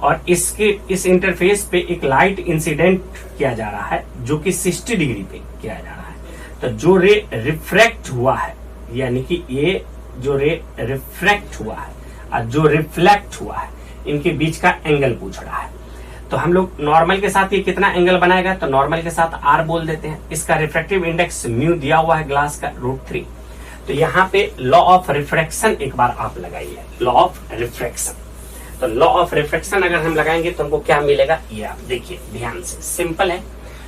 और इसके इस इंटरफेस पे एक लाइट इंसिडेंट किया जा रहा है जो कि 60 डिग्री पे किया जा रहा है। तो जो रे रिफ्रैक्ट हुआ है, यानी कि ये जो रे रिफ्रैक्ट हुआ है और जो रिफ्लेक्ट हुआ है, इनके बीच का एंगल पूछ रहा है। तो हम लोग नॉर्मल के साथ ये कितना एंगल बनाएगा? तो नॉर्मल के साथ R बोल देते हैं। इसका रिफ्रैक्टिव इंडेक्स म्यू दिया हुआ है ग्लास का √3। तो यहाँ पे लॉ ऑफ रिफ्रैक्शन एक बार आप लगाइए, लॉ ऑफ रिफ्रैक्शन। तो लॉ ऑफ रिफ्रैक्शन अगर हम लगाएंगे तो हमको क्या मिलेगा? ये आप देखिए ध्यान से, सिंपल है।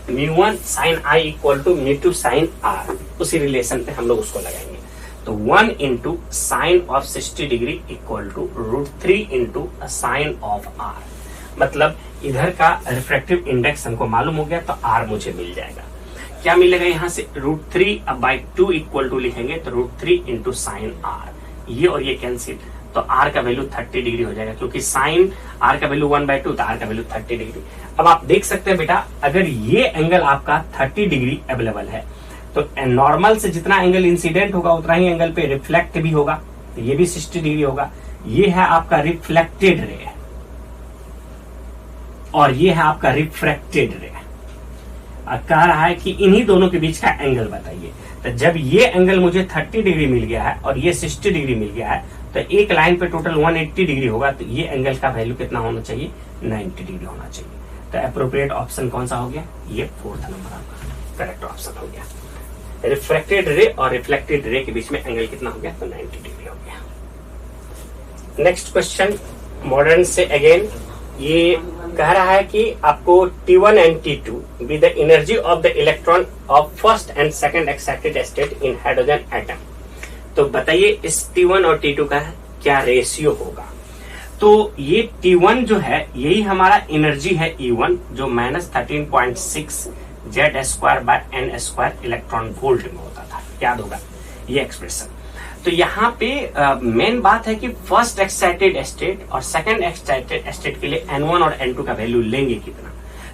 μ1 sin I equal to μ2 sin R, उसी रिलेशन पे हम लोग उसको लगाएंगे। तो 1 into sine of 60 degree equal to √3 into sine of R। मतलब इधर का रिफ्रैक्टिव इंडेक्स हमको मालूम हो गया तो R मुझे मिल जाएगा। क्या मिलेगा यहाँ से? √3/2 इक्वल टू लिखेंगे तो √3 इंटू साइन R। ये और ये कैंसिल, तो R का वैल्यू 30 डिग्री हो जाएगा, क्योंकि साइन R का वैल्यू 1/2 तो R का वैल्यू 30 डिग्री। अब आप देख सकते हैं बेटा, अगर ये एंगल आपका 30 डिग्री अवेलेबल है तो नॉर्मल से जितना एंगल इंसिडेंट होगा उतना ही एंगल पे रिफ्लेक्ट भी होगा, तो ये भी 60 डिग्री होगा। ये है आपका रिफ्लेक्टेड रे और ये है आपका रिफ्रैक्टेड रे। कह रहा है कि इन्हीं दोनों के बीच का एंगल बताइए। तो जब ये एंगल मुझे 30 डिग्री मिल गया है और ये 60 डिग्री मिल गया है तो एक लाइन पे टोटल 180 डिग्री होगा, तो ये एंगल का वैल्यू कितना होना चाहिए? 90 डिग्री होना चाहिए। तो अप्रोप्रिएट ऑप्शन कौन सा हो गया? ये 4th नंबर आपका करेक्ट ऑप्शन हो गया। रिफ्रैक्टेड रे और रिफ्लेक्टेड रे के बीच में एंगल कितना हो गया? तो 90 डिग्री हो गया। नेक्स्ट क्वेश्चन मॉडर्न से अगेन, ये कह रहा है कि आपको T1 and T2 with the energy of the electron of first and second excited state in hydrogen atom. तो बताइए इस T1 और T2 का क्या रेशियो होगा? तो ये T1 जो है यही हमारा एनर्जी है E1, जो -13.6 Z²/n² इलेक्ट्रॉन वोल्ट में होता था। याद होगा ये एक्सप्रेशन। तो यहाँ पे मेन बात है कि फर्स्ट एक्साइटेड स्टेट और सेकंड एक्साइटेड स्टेट के लिए N1 और N2 का वैल्यू लेंगे कितना?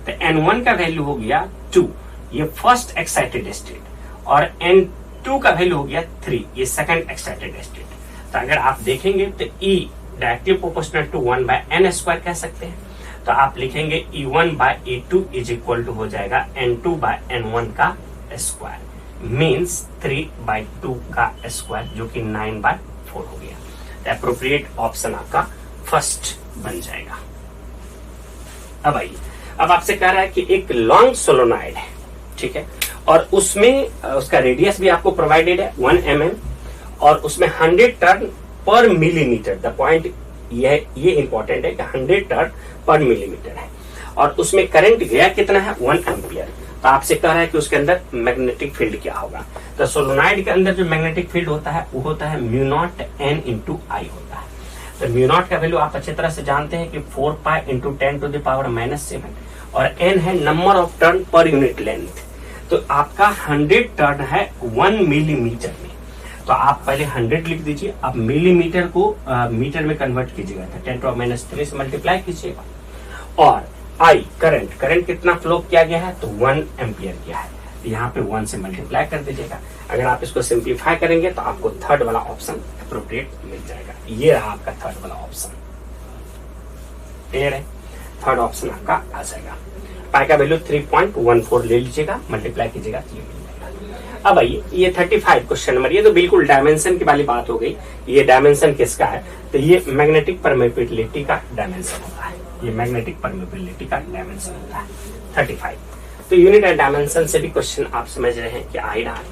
तो N1 का वैल्यू हो गया 2, ये फर्स्ट एक्साइटेड स्टेट, और N2 का वैल्यू हो गया 3, ये सेकंड एक्साइटेड स्टेट। तो अगर आप देखेंगे तो E directly proportional to 1/n² कह सकते हैं। तो आप लिखेंगे E1/E2 इज इक्वल टू हो जाएगा N2/N1 का स्क्वायर, मीन्स 3/2 का स्क्वायर, जो कि 9/4 हो गया। तो एप्रोप्रिएट ऑप्शन आपका फर्स्ट बन जाएगा। अब आइए, अब आपसे कह रहा है कि एक लॉन्ग सोलोनॉइड है, ठीक है, और उसमें उसका रेडियस भी आपको प्रोवाइडेड है 1 mm, और उसमें 100 टर्न पर मिलीमीटर। द पॉइंट ये इंपॉर्टेंट है कि 100 टर्न पर मिलीमीटर है, और उसमें करंट गया कितना है? 1 एम्पियर। तो आपसे कह रहा है कि उसके अंदर मैग्नेटिक फील्ड क्या होगा? तो सोलोनॉइड के अंदर जो मैग्नेटिक फील्ड होता है वो होता है μ0 n × I होता है। तो μ0 का वैल्यू आप अच्छी तरह से जानते हैं कि 4π × 10⁻⁷, और n है number of turn per unit length. तो आपका 100 टर्न है 1 मिलीमीटर में। तो आप पहले 100 लिख दीजिए, आप मिलीमीटर को मीटर में कन्वर्ट कीजिएगा, 10⁻³ से मल्टीप्लाई कीजिएगा, और I करंट कितना फ्लो किया गया है? तो 1 एम्पियर किया है। यहाँ पे 1 से मल्टीप्लाई कर दीजिएगा। अगर आप इसको सिंप्लीफाई करेंगे तो आपको थर्ड वाला ऑप्शन अप्रोप्रिएट मिल जाएगा। ये रहा आपका थर्ड वाला ऑप्शन। क्लियर है? थर्ड ऑप्शन आपका आ जाएगा। पाई का वैल्यू 3.14 ले लीजिएगा, मल्टीप्लाई कीजिएगा तो ये मिल जाएगा। अब आइए ये 35 क्वेश्चन नंबर, ये तो बिल्कुल डायमेंशन की वाली बात हो गई। ये डायमेंशन किसका है, तो ये मैग्नेटिक परमेबिलिटी का डायमेंशन होता है। ये मैग्नेटिक परमेबिलिटी का डायमेंशन होता है 35। तो यूनिट एंड डायमेंशन से भी क्वेश्चन आप समझ रहे हैं कि आ ही रहा है,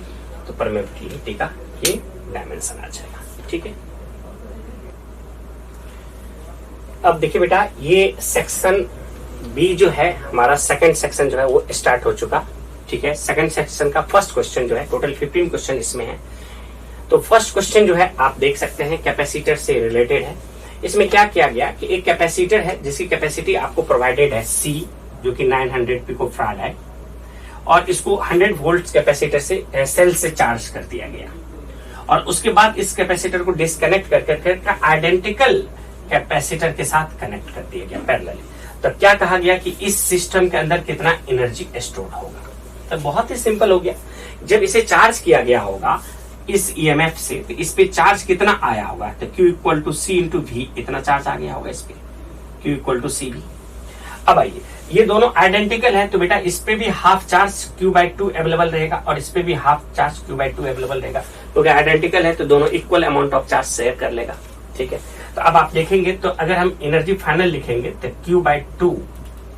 तो परमेबिलिटी का ये डायमेंशन आ जाएगा। ठीक है, अब देखिए बेटा, ये सेक्शन बी जो है हमारा, सेकंड सेक्शन जो है वो स्टार्ट हो चुका। ठीक है, सेकंड सेक्शन का फर्स्ट क्वेश्चन जो है, टोटल 15 क्वेश्चन इसमें है। तो फर्स्ट क्वेश्चन जो है आप देख सकते हैं कैपेसिटर से रिलेटेड है। इसमें क्या किया गया कि एक कैपेसिटर है जिसकी कैपेसिटी आपको प्रोवाइडेड है C, जो कि 900 पिकोफैराड है, और इसको 100 वोल्ट कैपेसिटर से सेल से चार्ज कर दिया गया, और उसके बाद इस कैपेसिटर को डिस्कनेक्ट कर आइडेंटिकल कैपेसिटर के साथ कनेक्ट कर दिया गया पैरेलली। तो क्या कहा गया कि इस सिस्टम के अंदर कितना एनर्जी स्टोर होगा। तो बहुत ही सिंपल हो गया, जब इसे चार्ज किया गया होगा इस ईएमएफ से, तो इस पे चार्ज कितना आया होगा, तो Q equal to C into V, इतना चार्ज आ गया होगा इस पे, Q इक्वल टू CV। अब आइए, ये दोनों आइडेंटिकल है, तो बेटा इस पे भी हाफ चार्ज Q/2 अवेलेबल रहेगा और इस पे भी हाफ चार्ज Q/2 अवेलेबल रहेगा, क्योंकि आइडेंटिकल है तो दोनों equal amount of charge share कर लेगा। ठीक है, तो अब आप देखेंगे तो अगर हम एनर्जी फाइनल लिखेंगे तो Q/2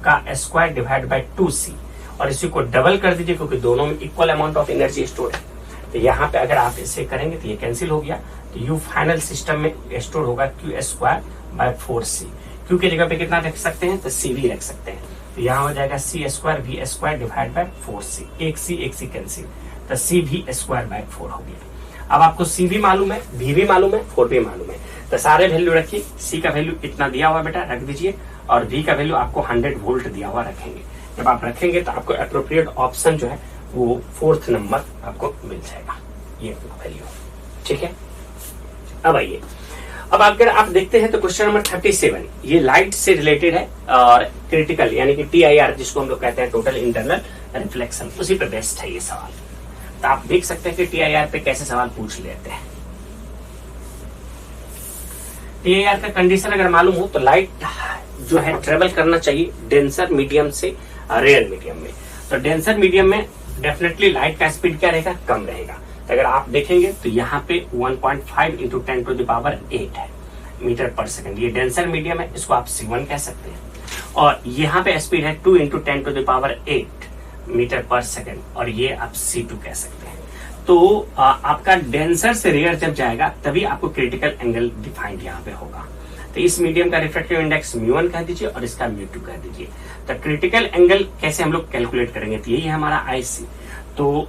का स्क्वायर डिवाइड बाय 2C, और इसी को डबल कर दीजिए क्योंकि दोनों में equal amount of energy store है। तो यहाँ पे अगर आप इसे करेंगे तो ये कैंसिल हो गया, तो U फाइनल सिस्टम में स्टोर होगा Q²/4C। Q की जगह पे कितना रख सकते हैं, तो CV रख सकते हैं, तो यहाँ हो जाएगा C²V² डिवाइड बाय 4C, एक C कैंसिल, तो CV²/4 हो गया। अब आपको C भी मालूम है, V भी मालूम है, 4 भी मालूम है, तो सारे वैल्यू रखिए। C का वैल्यू इतना दिया हुआ बेटा रख दीजिए, और V का वैल्यू आपको 100 वोल्ट दिया हुआ रखेंगे। जब आप रखेंगे तो आपको एप्रोप्रिएट ऑप्शन जो है वो 4th नंबर आपको मिल जाएगा, ये वैल्यू। ठीक है, अब आइए, अब अगर आप देखते हैं तो क्वेश्चन नंबर 37 ये लाइट से रिलेटेड है, और क्रिटिकल यानी कि TIR जिसको हम लोग कहते हैं टोटल इंटरनल रिफ्लेक्शन, उसी पे बेस्ड है ये सवाल। तो आप देख सकते हैं कि TIR पे कैसे सवाल पूछ लेते हैं। TIR का कंडीशन अगर मालूम हो तो लाइट जो है ट्रेवल करना चाहिए डेंसर मीडियम से रेयर मीडियम में। तो डेंसर मीडियम में डेफिनेटली लाइट का स्पीड क्या रहेगा, कम रहेगा। तो अगर आप देखेंगे तो यहाँ पे 1.5 × 10⁸ है मीटर पर सेकंड, ये डेंसर मीडियम है, इसको आप C1 कह सकते हैं। और यहाँ पे स्पीड है 2 × 10⁸ मीटर पर सेकंड, और ये आप C2 कह सकते हैं। तो आपका डेंसर से रेयर जब जाएगा तभी आपको क्रिटिकल एंगल डिफाइंड यहाँ पे होगा। तो इस मीडियम का रिफ्रैक्टिव इंडेक्स μ1 कह दीजिए और इसका μ2 कह दीजिए। तो क्रिटिकल एंगल कैसे हम लोग कैलकुलेट करेंगे, तो यही है हमारा IC। तो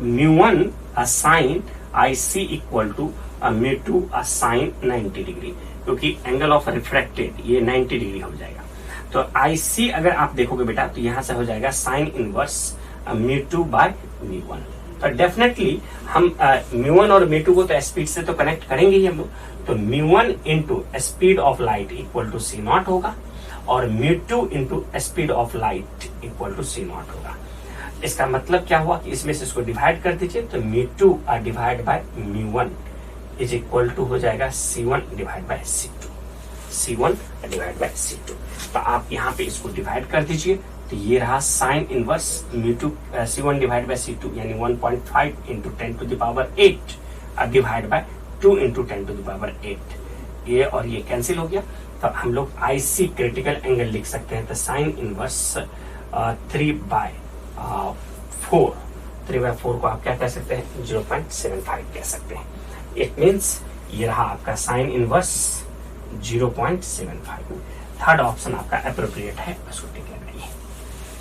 μ1 sine IC equal to μ2 sine 90 degree, क्योंकि एंगल ऑफ रिफ्रैक्टेड ये 90 डिग्री हो जाएगा। तो IC अगर आप देखोगे बेटा तो यहां से हो जाएगा साइन इनवर्स μ2/μ1। तो डेफिनेटली हम μ1 और μ2 को तो स्पीड से तो कनेक्ट करेंगे ही हम लोग। तो μ1 into speed of light equal to C0 होगा, और μ2 into speed of light equal to C0 होगा। इसका मतलब क्या हुआ कि इसमें से इसको डिवाइड कर दीजिए, तो μ2 divide by μ1 is equal to हो जाएगा C1 divide by C2, C1 divide by C2। तो आप यहाँ पे इसको डिवाइड कर दीजिए, तो ये रहा sine inverse μ2 C1 divide by C2 यानी 1.5 × 10⁸ डिवाइड बाय 2 × 10⁸। ये और ये कैंसिल हो गया। तो हम लोग IC क्रिटिकल एंगल लिख सकते हैं, तो साइन इनवर्स 3/4 को आप क्या कह सकते हैं, 0.75 कह सकते हैं। इट मीन्स ये रहा आपका साइन इनवर्स 0.75। थर्ड ऑप्शन आपका अप्रोप्रिएट है, उसको टिक लगाइए।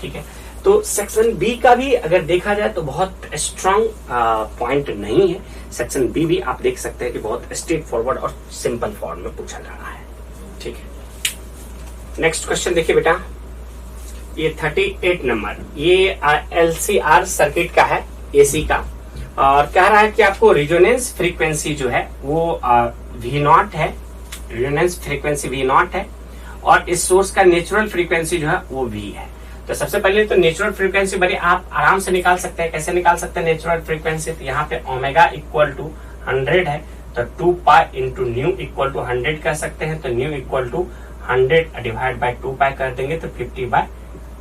ठीक है, तो सेक्शन बी का भी अगर देखा जाए तो बहुत स्ट्रांग पॉइंट नहीं है। सेक्शन बी भी आप देख सकते हैं कि बहुत स्ट्रेट फॉरवर्ड और सिंपल फॉर्म में पूछा जा रहा है। ठीक है, नेक्स्ट क्वेश्चन देखिए बेटा, ये 38 नंबर, ये LCR सर्किट का है, AC का, और कह रहा है कि आपको रिजोनेंस फ्रीक्वेंसी जो है वो V0 है, रिजोनेंस फ्रीक्वेंसी V0 है, और इस सोर्स का नेचुरल फ्रीक्वेंसी जो है वो V है। तो सबसे पहले तो नेचुरल फ्रीक्वेंसी बड़ी आप आराम से निकाल सकते हैं। कैसे निकाल सकते हैं नेचुरल फ्रीक्वेंसी, तो यहाँ पे ओमेगा इक्वल टू 100 है, तो 2 pi into nu equal to 100 कह सकते हैं। तो nu equal to 100 divide by 2 pi कर देंगे तो 50 बाय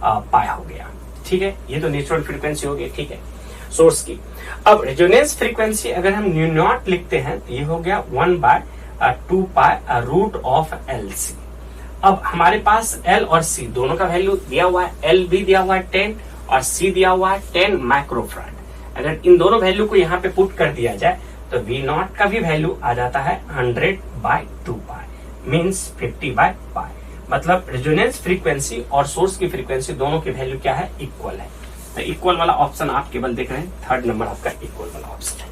पाई हो गया। ठीक है, ये तो नेचुरल फ्रीक्वेंसी हो गई। ठीक है, सोर्स की। अब रेजोनेंस फ्रीक्वेंसी अगर हम न्यू नॉट लिखते हैं तो ये हो गया 1 by 2 pi root of L C. अब हमारे पास एल और सी दोनों का वैल्यू दिया हुआ है, एल भी दिया हुआ है 10 और सी दिया हुआ है 10 माइक्रोफैराड। अगर इन दोनों वैल्यू को यहाँ पे पुट कर दिया जाए तो वी नॉट का भी वैल्यू आ जाता है 100 by 2 pi means 50 by pi. मतलब रेजोनेंस फ्रीक्वेंसी और सोर्स की फ्रीक्वेंसी दोनों की वैल्यू क्या है, इक्वल है। तो इक्वल वाला ऑप्शन आप केवल देख रहे हैं, थर्ड नंबर आपका इक्वल वाला ऑप्शन है।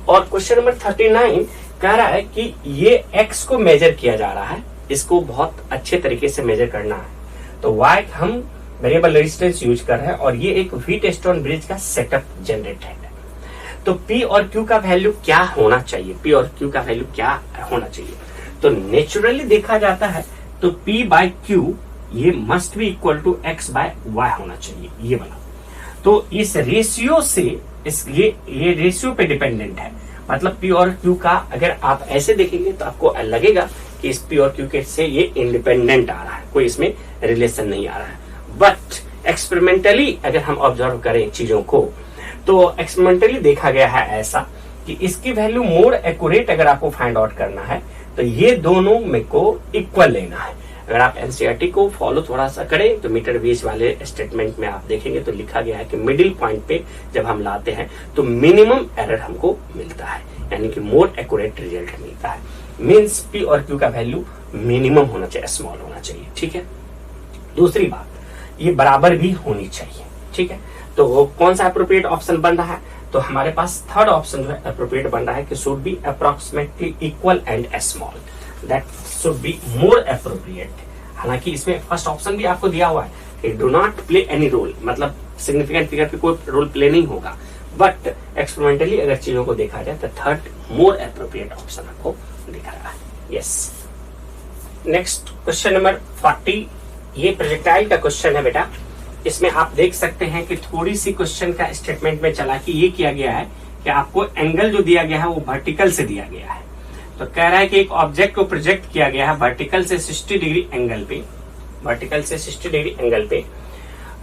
और क्वेश्चन नंबर 39 कह रहा है कि ये एक्स को मेजर किया जा रहा है, इसको बहुत अच्छे तरीके से मेजर करना है। तो वाई हम वेरिएबल रेजिस्टेंस यूज कर रहे हैं और ये एक व्हीटस्टोन ब्रिज का सेटअप जनरेट है। तो P और Q का वैल्यू क्या होना चाहिए, P और Q का वैल्यू क्या होना चाहिए? तो नेचुरली देखा जाता है तो P बाय Q ये must be equal to X by Y होना चाहिए, ये वाला। तो इस रेशियो से ये रेशियो पे डिपेंडेंट है। मतलब P और Q का अगर आप ऐसे देखेंगे तो आपको लगेगा कि इस P और Q के से ये इंडिपेंडेंट आ रहा है, कोई इसमें रिलेशन नहीं आ रहा है। बट एक्सपेरिमेंटली अगर हम ऑब्जर्व करें चीजों को तो एक्सपेरिमेंटली देखा गया है ऐसा कि इसकी वैल्यू मोर एक्यूरेट अगर आपको फाइंड आउट करना है तो ये दोनों में को इक्वल लेना है। अगर आप एनसीईआरटी को फॉलो थोड़ा सा करें तो मीटर बेस वाले स्टेटमेंट में आप देखेंगे तो लिखा गया है कि मिडिल पॉइंट पे जब हम लाते हैं तो मिनिमम एरर हमको मिलता है, यानी कि मोर एक्यूरेट रिजल्ट मिलता है। मीन्स P और Q का वैल्यू मिनिमम होना चाहिए, स्मॉल होना चाहिए। ठीक है, दूसरी बात ये बराबर भी होनी चाहिए। ठीक है, तो वो कौन सा अप्रोप्रिएट ऑप्शन बन रहा है? तो हमारे पास थर्ड ऑप्शन जो है अप्रोप्रिएट बन रहा है कि should be approximately equal and small, that should be more appropriate. हालांकि इसमें फर्स्ट ऑप्शन भी आपको दिया हुआ है कि do not play any role, मतलब सिग्निफिकेंट फिगर पे कोई रोल प्ले नहीं होगा। बट एक्सपेरिमेंटली अगर चीजों को देखा जाए तो थर्ड मोर अप्रोप्रिएट ऑप्शन आपको दिख रहा है। यस, नेक्स्ट क्वेश्चन नंबर 40, ये प्रोजेक्टाइल का क्वेश्चन है बेटा। इसमें आप देख सकते हैं कि थोड़ी सी क्वेश्चन का स्टेटमेंट में चला कि ये किया गया है कि आपको एंगल जो दिया गया है वो वर्टिकल से दिया गया है। तो कह रहा है कि एक ऑब्जेक्ट को प्रोजेक्ट किया गया है वर्टिकल से 60 डिग्री एंगल पे, वर्टिकल से 60 डिग्री एंगल पे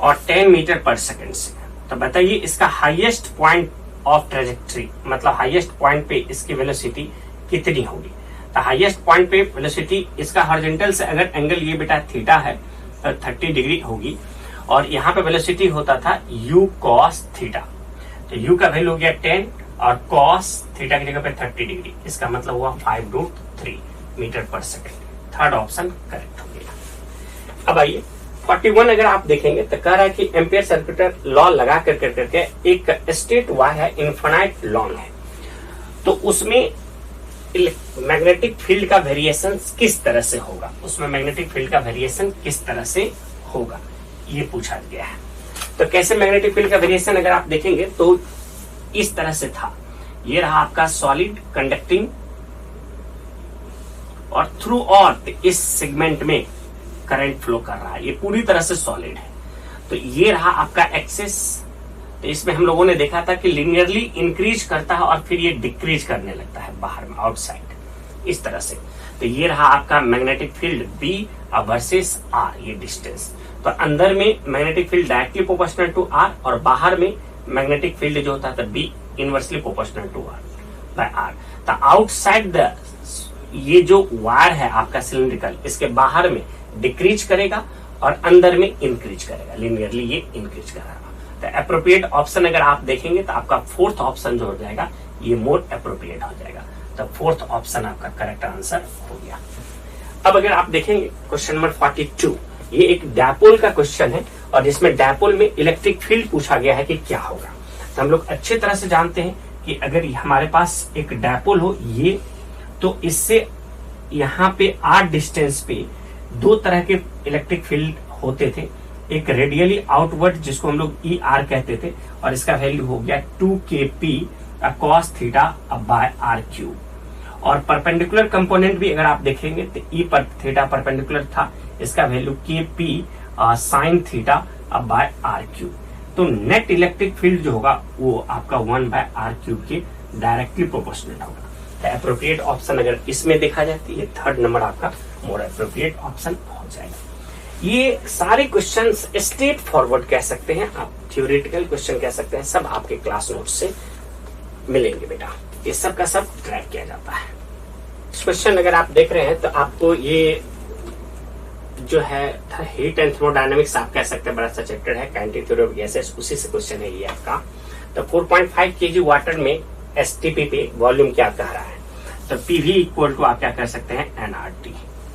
और 10 मीटर पर सेकंड से। तो बताइए इसका हाईएस्ट पॉइंट ऑफ ट्रेजेक्ट्री, मतलब हाईएस्ट पॉइंट पे इसकी वेलोसिटी कितनी होगी? तो हाईएस्ट पॉइंट पे वेलोसिटी इसका हॉरिजॉन्टल से अगर एंगल ये बेटा थीटा है तो 30 डिग्री होगी और यहाँ पे वेलोसिटी होता था u cos थीटा। तो u का वैल्यू हो गया 10 और cos थीटा की जगह पे 30 डिग्री, इसका मतलब हुआ 5√3 मीटर पर सेकंड। थर्ड ऑप्शन करेक्ट हो गया। अब आइए 41 अगर आप देखेंगे तो कह रहा है कि एम्पियर सर्कुलर लॉ लगा करके एक स्टेट वायर है, इन्फिनाइट लॉन्ग है, तो उसमें मैग्नेटिक फील्ड का वेरिएशन किस तरह से होगा, उसमें मैग्नेटिक फील्ड का वेरिएशन किस तरह से होगा ये पूछा गया है। तो कैसे मैग्नेटिक फील्ड का वेरिएशन अगर आप देखेंगे तो इस तरह से था, ये रहा आपका सॉलिड कंडक्टिंग और थ्रू आउट इस सेगमेंट में करंट फ्लो कर रहा है, ये पूरी तरह से सॉलिड है। तो ये रहा आपका एक्सिस। तो इसमें हम लोगों ने देखा था कि लिनियरली इंक्रीज करता है और फिर ये डिक्रीज करने लगता है बाहर में, आउटसाइड, इस तरह से। तो ये रहा आपका magnetic field B versus R, ये डिस्टेंस। तो अंदर में magnetic field directly proportional to R और बाहर में मैग्नेटिक फील्ड जो होता है B inversely proportional to R। तो आउटसाइड द ये जो वायर है आपका सिलिंड्रिकल, इसके बाहर में डिक्रीज करेगा और अंदर में इंक्रीज करेगा, लिनियरली ये इंक्रीज करेगा। तो अप्रोप्रिएट ऑप्शन अगर आप देखेंगे तो आपका फोर्थ ऑप्शन जो हो जाएगा ये मोर अप्रोप्रिएट हो जाएगा। तो फोर्थ ऑप्शन आपका करेक्ट आंसर हो गया। अब अगर आप देखेंगे क्वेश्चन नंबर 42, ये एक डायपोल का क्वेश्चन है और जिसमें डायपोल में इलेक्ट्रिक फील्ड पूछा गया है कि क्या होगा। तो हम लोग अच्छी तरह से जानते हैं कि अगर हमारे पास एक डायपोल हो ये, तो इससे यहाँ पे R डिस्टेंस पे दो तरह के इलेक्ट्रिक फील्ड होते थे। एक रेडियली आउटवर्ड जिसको हम लोग ER कहते थे और इसका वैल्यू हो गया 2kp cos theta by RQ। और परपेंडिकुलर कंपोनेंट भी अगर आप देखेंगे तो E पर थीटा परपेंडिकुलर था, इसका value kp sin theta by RQ। तो नेट इलेक्ट्रिक फील्ड जो होगा वो आपका 1 बाय RQ के डायरेक्टली प्रोपोर्शनल होगा। तो एप्रोप्रिएट ऑप्शन अगर इसमें देखा जाए तो ये थर्ड नंबर आपका मोर एप्रोप्रिएट ऑप्शन हो जाएगा। ये सारे क्वेश्चंस स्ट्रेट फॉरवर्ड कह सकते हैं, आप थ्योरेटिकल क्वेश्चन कह सकते हैं, सब आपके क्लास नोट से मिलेंगे बेटा। ये सब का सब ट्रैक किया जाता है। इस क्वेश्चन अगर आप देख रहे हैं तो आपको ये जो है हीट एंड थर्मोडायनामिक्स आप कह सकते हैं, बड़ा सा चैप्टर है, काइनेटिक थ्योरी ऑफ गैसेस, उसी से क्वेश्चन है ये आपका। तो 4.5 kg वाटर में एसटीपी पे वॉल्यूम क्या कह रहा है, तो पीवी इक्वल टू आप क्या कर सकते हैं एनआरटी,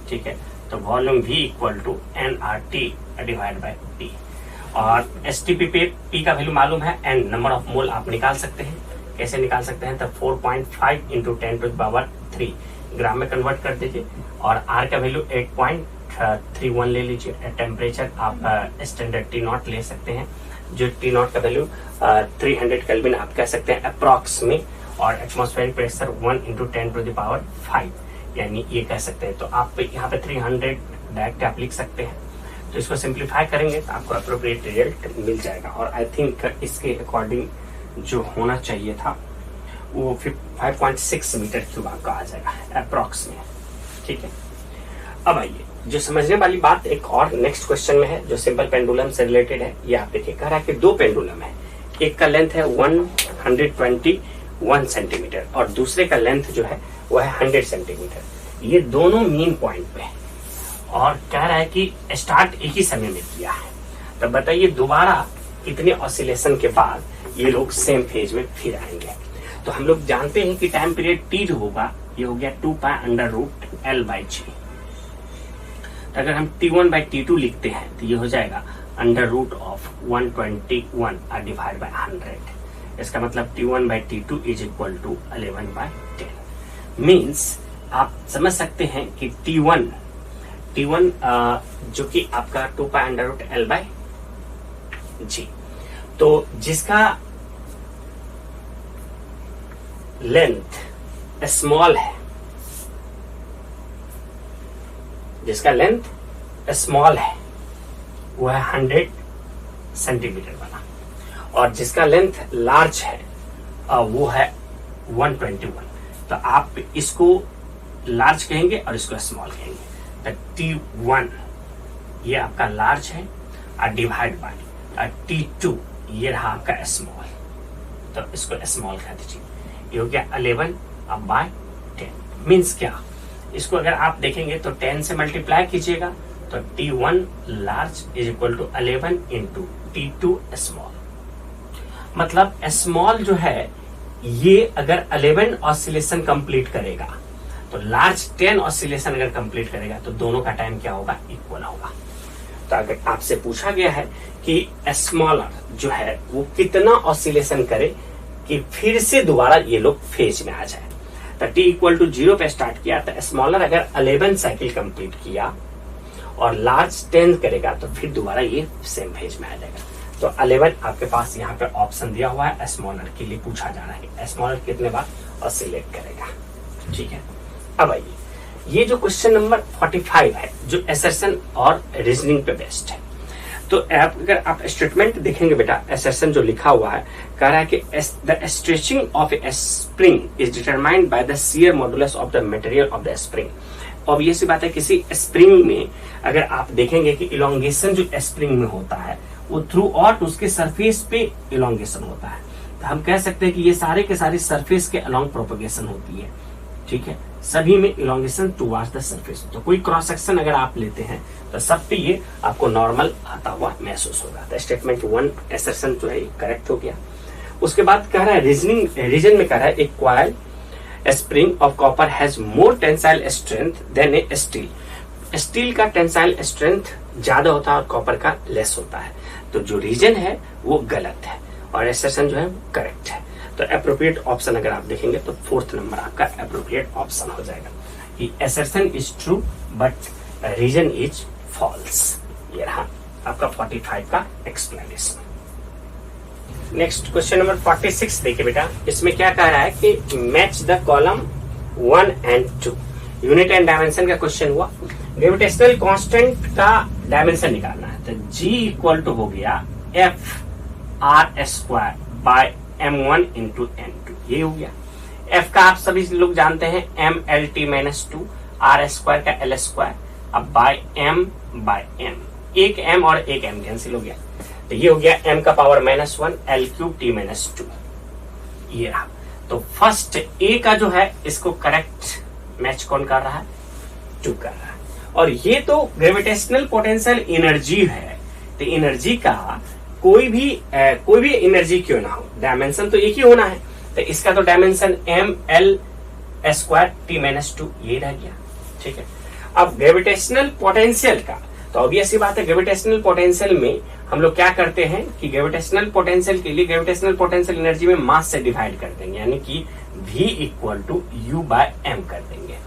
ठीक है। तो volume V equal to n R T divide by P, और एसटीपी पे P का वैल्यू मालूम है एंड नंबर ऑफ मोल आप निकाल सकते हैं। कैसे निकाल सकते हैं, तो 4.5 इंटू 10⁻³ ग्राम में कन्वर्ट कर दीजिए, और R का वैल्यू 8.31 ले लीजिए। टेम्परेचर आप स्टैंडर्ड T0 ले सकते हैं, जो T0 का वैल्यू 300 केल्विन आप कह सकते हैं अप्रॉक्स में, और एटमॉस्फेरिक प्रेशर 1 इंटू 10⁵ यानी ये कह सकते हैं। तो आप यहाँ पे 300 डायरेक्ट आप लिख सकते हैं। तो इसको सिंप्लीफाई करेंगे तो आपको अप्रोप्रिएट रिजल्ट मिल जाएगा, और आई थिंक इसके अकॉर्डिंग जो होना चाहिए था वो 5.6 मीटर क्यूब आपका आ जाएगा अप्रॉक्स में, ठीक है। अब आइए जो समझने वाली बात एक और नेक्स्ट क्वेश्चन में है, जो सिंपल पेंडुलम से रिलेटेड है। ये आप देखिए, कह रहा है कि दो पेंडुलम है, एक का लेंथ है 121 सेंटीमीटर और दूसरे का लेंथ जो है वो है 100 सेंटीमीटर। ये दोनों मीन पॉइंट पे है, और कह रहा है कि स्टार्ट एक ही समय में किया है। तो बताइए दोबारा कितने ऑसिलेशन के बाद ये लोग सेम फेज में फिर आएंगे। तो हम लोग जानते हैं कि टाइम पीरियड T जो होगा ये हो गया 2π√L/g। तो अगर हम T1/T2 लिखते हैं तो ये हो जाएगा √121 डिवाइड बाय 100। इसका मतलब T1/T2 is equal to 11/10। Means आप समझ सकते हैं कि T1 जो कि आपका 2π√L/g, तो जिसका लेंथ स्मॉल है, जिसका लेंथ स्मॉल है वो है 100 सेंटीमीटर वाला, और जिसका लेंथ लार्ज है वो है 121। तो आप इसको लार्ज कहेंगे और इसको स्मॉल कहेंगे। तो T1 ये आपका लार्ज है और डिवाइड बाय T2 ये रहा आपका स्मॉल, तो इसको स्मॉल कह दीजिए। ये हो गया 11/10। मीन्स क्या, इसको अगर आप देखेंगे तो 10 से मल्टीप्लाई कीजिएगा तो T1 large is equal to 11 into T2 small. मतलब स्मॉल जो है ये अगर 11 ऑसिलेशन कंप्लीट करेगा तो लार्ज 10 ऑसिलेशन अगर कंप्लीट करेगा तो दोनों का टाइम क्या होगा, इक्वल होगा। तो अगर आपसे पूछा गया है कि स्मॉलर जो है वो कितना ऑसिलेशन करे कि फिर से दोबारा ये लोग फेज में आ जाए, तो T इक्वल टू 0 पे स्टार्ट किया, तो स्मॉलर अगर 11 साइकिल कंप्लीट किया और लार्ज 10 करेगा तो फिर दोबारा ये सेम फेज में आ जाएगा। तो 11 आपके पास यहाँ पे ऑप्शन दिया हुआ है, स्मॉलर के लिए पूछा जा रहा है स्मॉलर कितने बार ऑसिलेट करेगा, ठीक है। अब आइए ये जो क्वेश्चन नंबर 45 है जो असर्शन और रीजनिंग पे बेस्ड है। तो अगर आप स्टेटमेंट देखेंगे बेटा, असर्शन जो लिखा हुआ है कह रहा है कि the stretching of A spring is determined by the shear modulus of the material of the spring. और ये सी बात है, किसी स्प्रिंग में अगर आप देखेंगे कि इलोंगेशन जो स्प्रिंग में होता है वो थ्रू आउट उसके सरफेस पे इलोंगेशन होता है। तो हम कह सकते हैं कि ये सारे के सारे सरफेस के अलोंग प्रोपगेशन होती है, ठीक है। सभी में इलोंगेशन टुवर्ड्स द सरफेस। तो कोई क्रॉस सेक्शन अगर आप लेते हैं तो सब पे ये आपको नॉर्मल आता हुआ महसूस होगा। तो स्टेटमेंट 1 असर्शन जो है करेक्ट हो गया। उसके बाद कह रहा है रीजन में कह रहा है एक coil spring of copper has more tensile strength than a steel. Steel का टेंसाइल स्ट्रेंथ ज्यादा होता है और कॉपर का लेस होता है। तो जो रीजन है वो गलत है और असर्शन जो है करेक्ट है। तो एप्रोप्रिएट ऑप्शन अगर आप देखेंगे तो 4th नंबर आपका एप्रोप्रिएट ऑप्शन हो जाएगा कि assertion is true but reason is false. ये रहा आपका 45 का एक्सप्लेनेशन। नेक्स्ट क्वेश्चन नंबर 46 देखिए बेटा, इसमें क्या कह रहा है कि match the column 1 and 2। Unit and dimension का क्वेश्चन हुआ। ग्रेविटेशनल कांस्टेंट का डायमेंशन निकालना है। तो G इक्वल टू हो गया F/r² bye m1 into m2। ये हो गया। F का आप सभी लोग जानते हैं mLT-2, r² का L²। अब बाय m, एक m और एक m कैंसिल हो गया, तो ये हो गया m का पावर -1 L3 t-2, ये रहा। तो फर्स्ट a का जो है इसको करेक्ट मैच कौन कर रहा है, 2 कर रहा है। और ये तो ग्रेविटेशनल पोटेंशियल एनर्जी है, तो एनर्जी का कोई भी एनर्जी क्यों ना हो, डायमेंशन तो एक ही होना है, तो इसका तो डायमेंशन mL²t-2 ये रह गया, ठीक है। अब ग्रेविटेशनल पोटेंशियल का तो ऑब्वियस ही बात है, ग्रेविटेशनल पोटेंशियल में हम लोग क्या करते हैं कि ग्रेविटेशनल पोटेंशियल के लिए ग्रेविटेशनल पोटेंशियल एनर्जी में मास से डिवाइड कर देंगे, यानी कि V = U/m कर देंगे।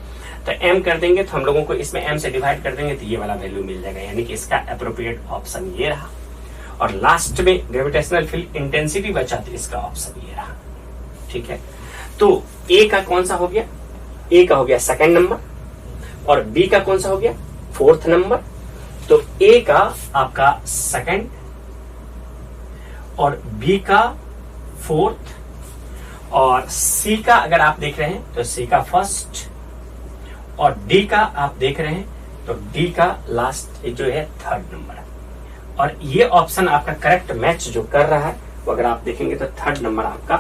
तो m कर देंगे तो हम लोगों को इसमें m से डिवाइड कर देंगे तो ये वाला वैल्यू मिल जाएगा, यानी कि इसका अप्रोप्रिएट ऑप्शन ये रहा। और लास्ट में ग्रेविटेशनल फील्ड इंटेंसिटी बचा तो इसका ऑप्शन ये रहा, ठीक है। तो a का कौन सा हो गया, a का हो गया सेकंड नंबर, और b का कौन सा हो गया, फोर्थ नंबर। तो a का आपका सेकंड और b का फोर्थ, और c का अगर आप देख रहे हैं तो c का फर्स्ट, और d का आप देख रहे हैं तो d का लास्ट जो है थर्ड नंबर। और ये ऑप्शन आपका करेक्ट मैच जो कर रहा है वो अगर आप देखेंगे तो थर्ड नंबर आपका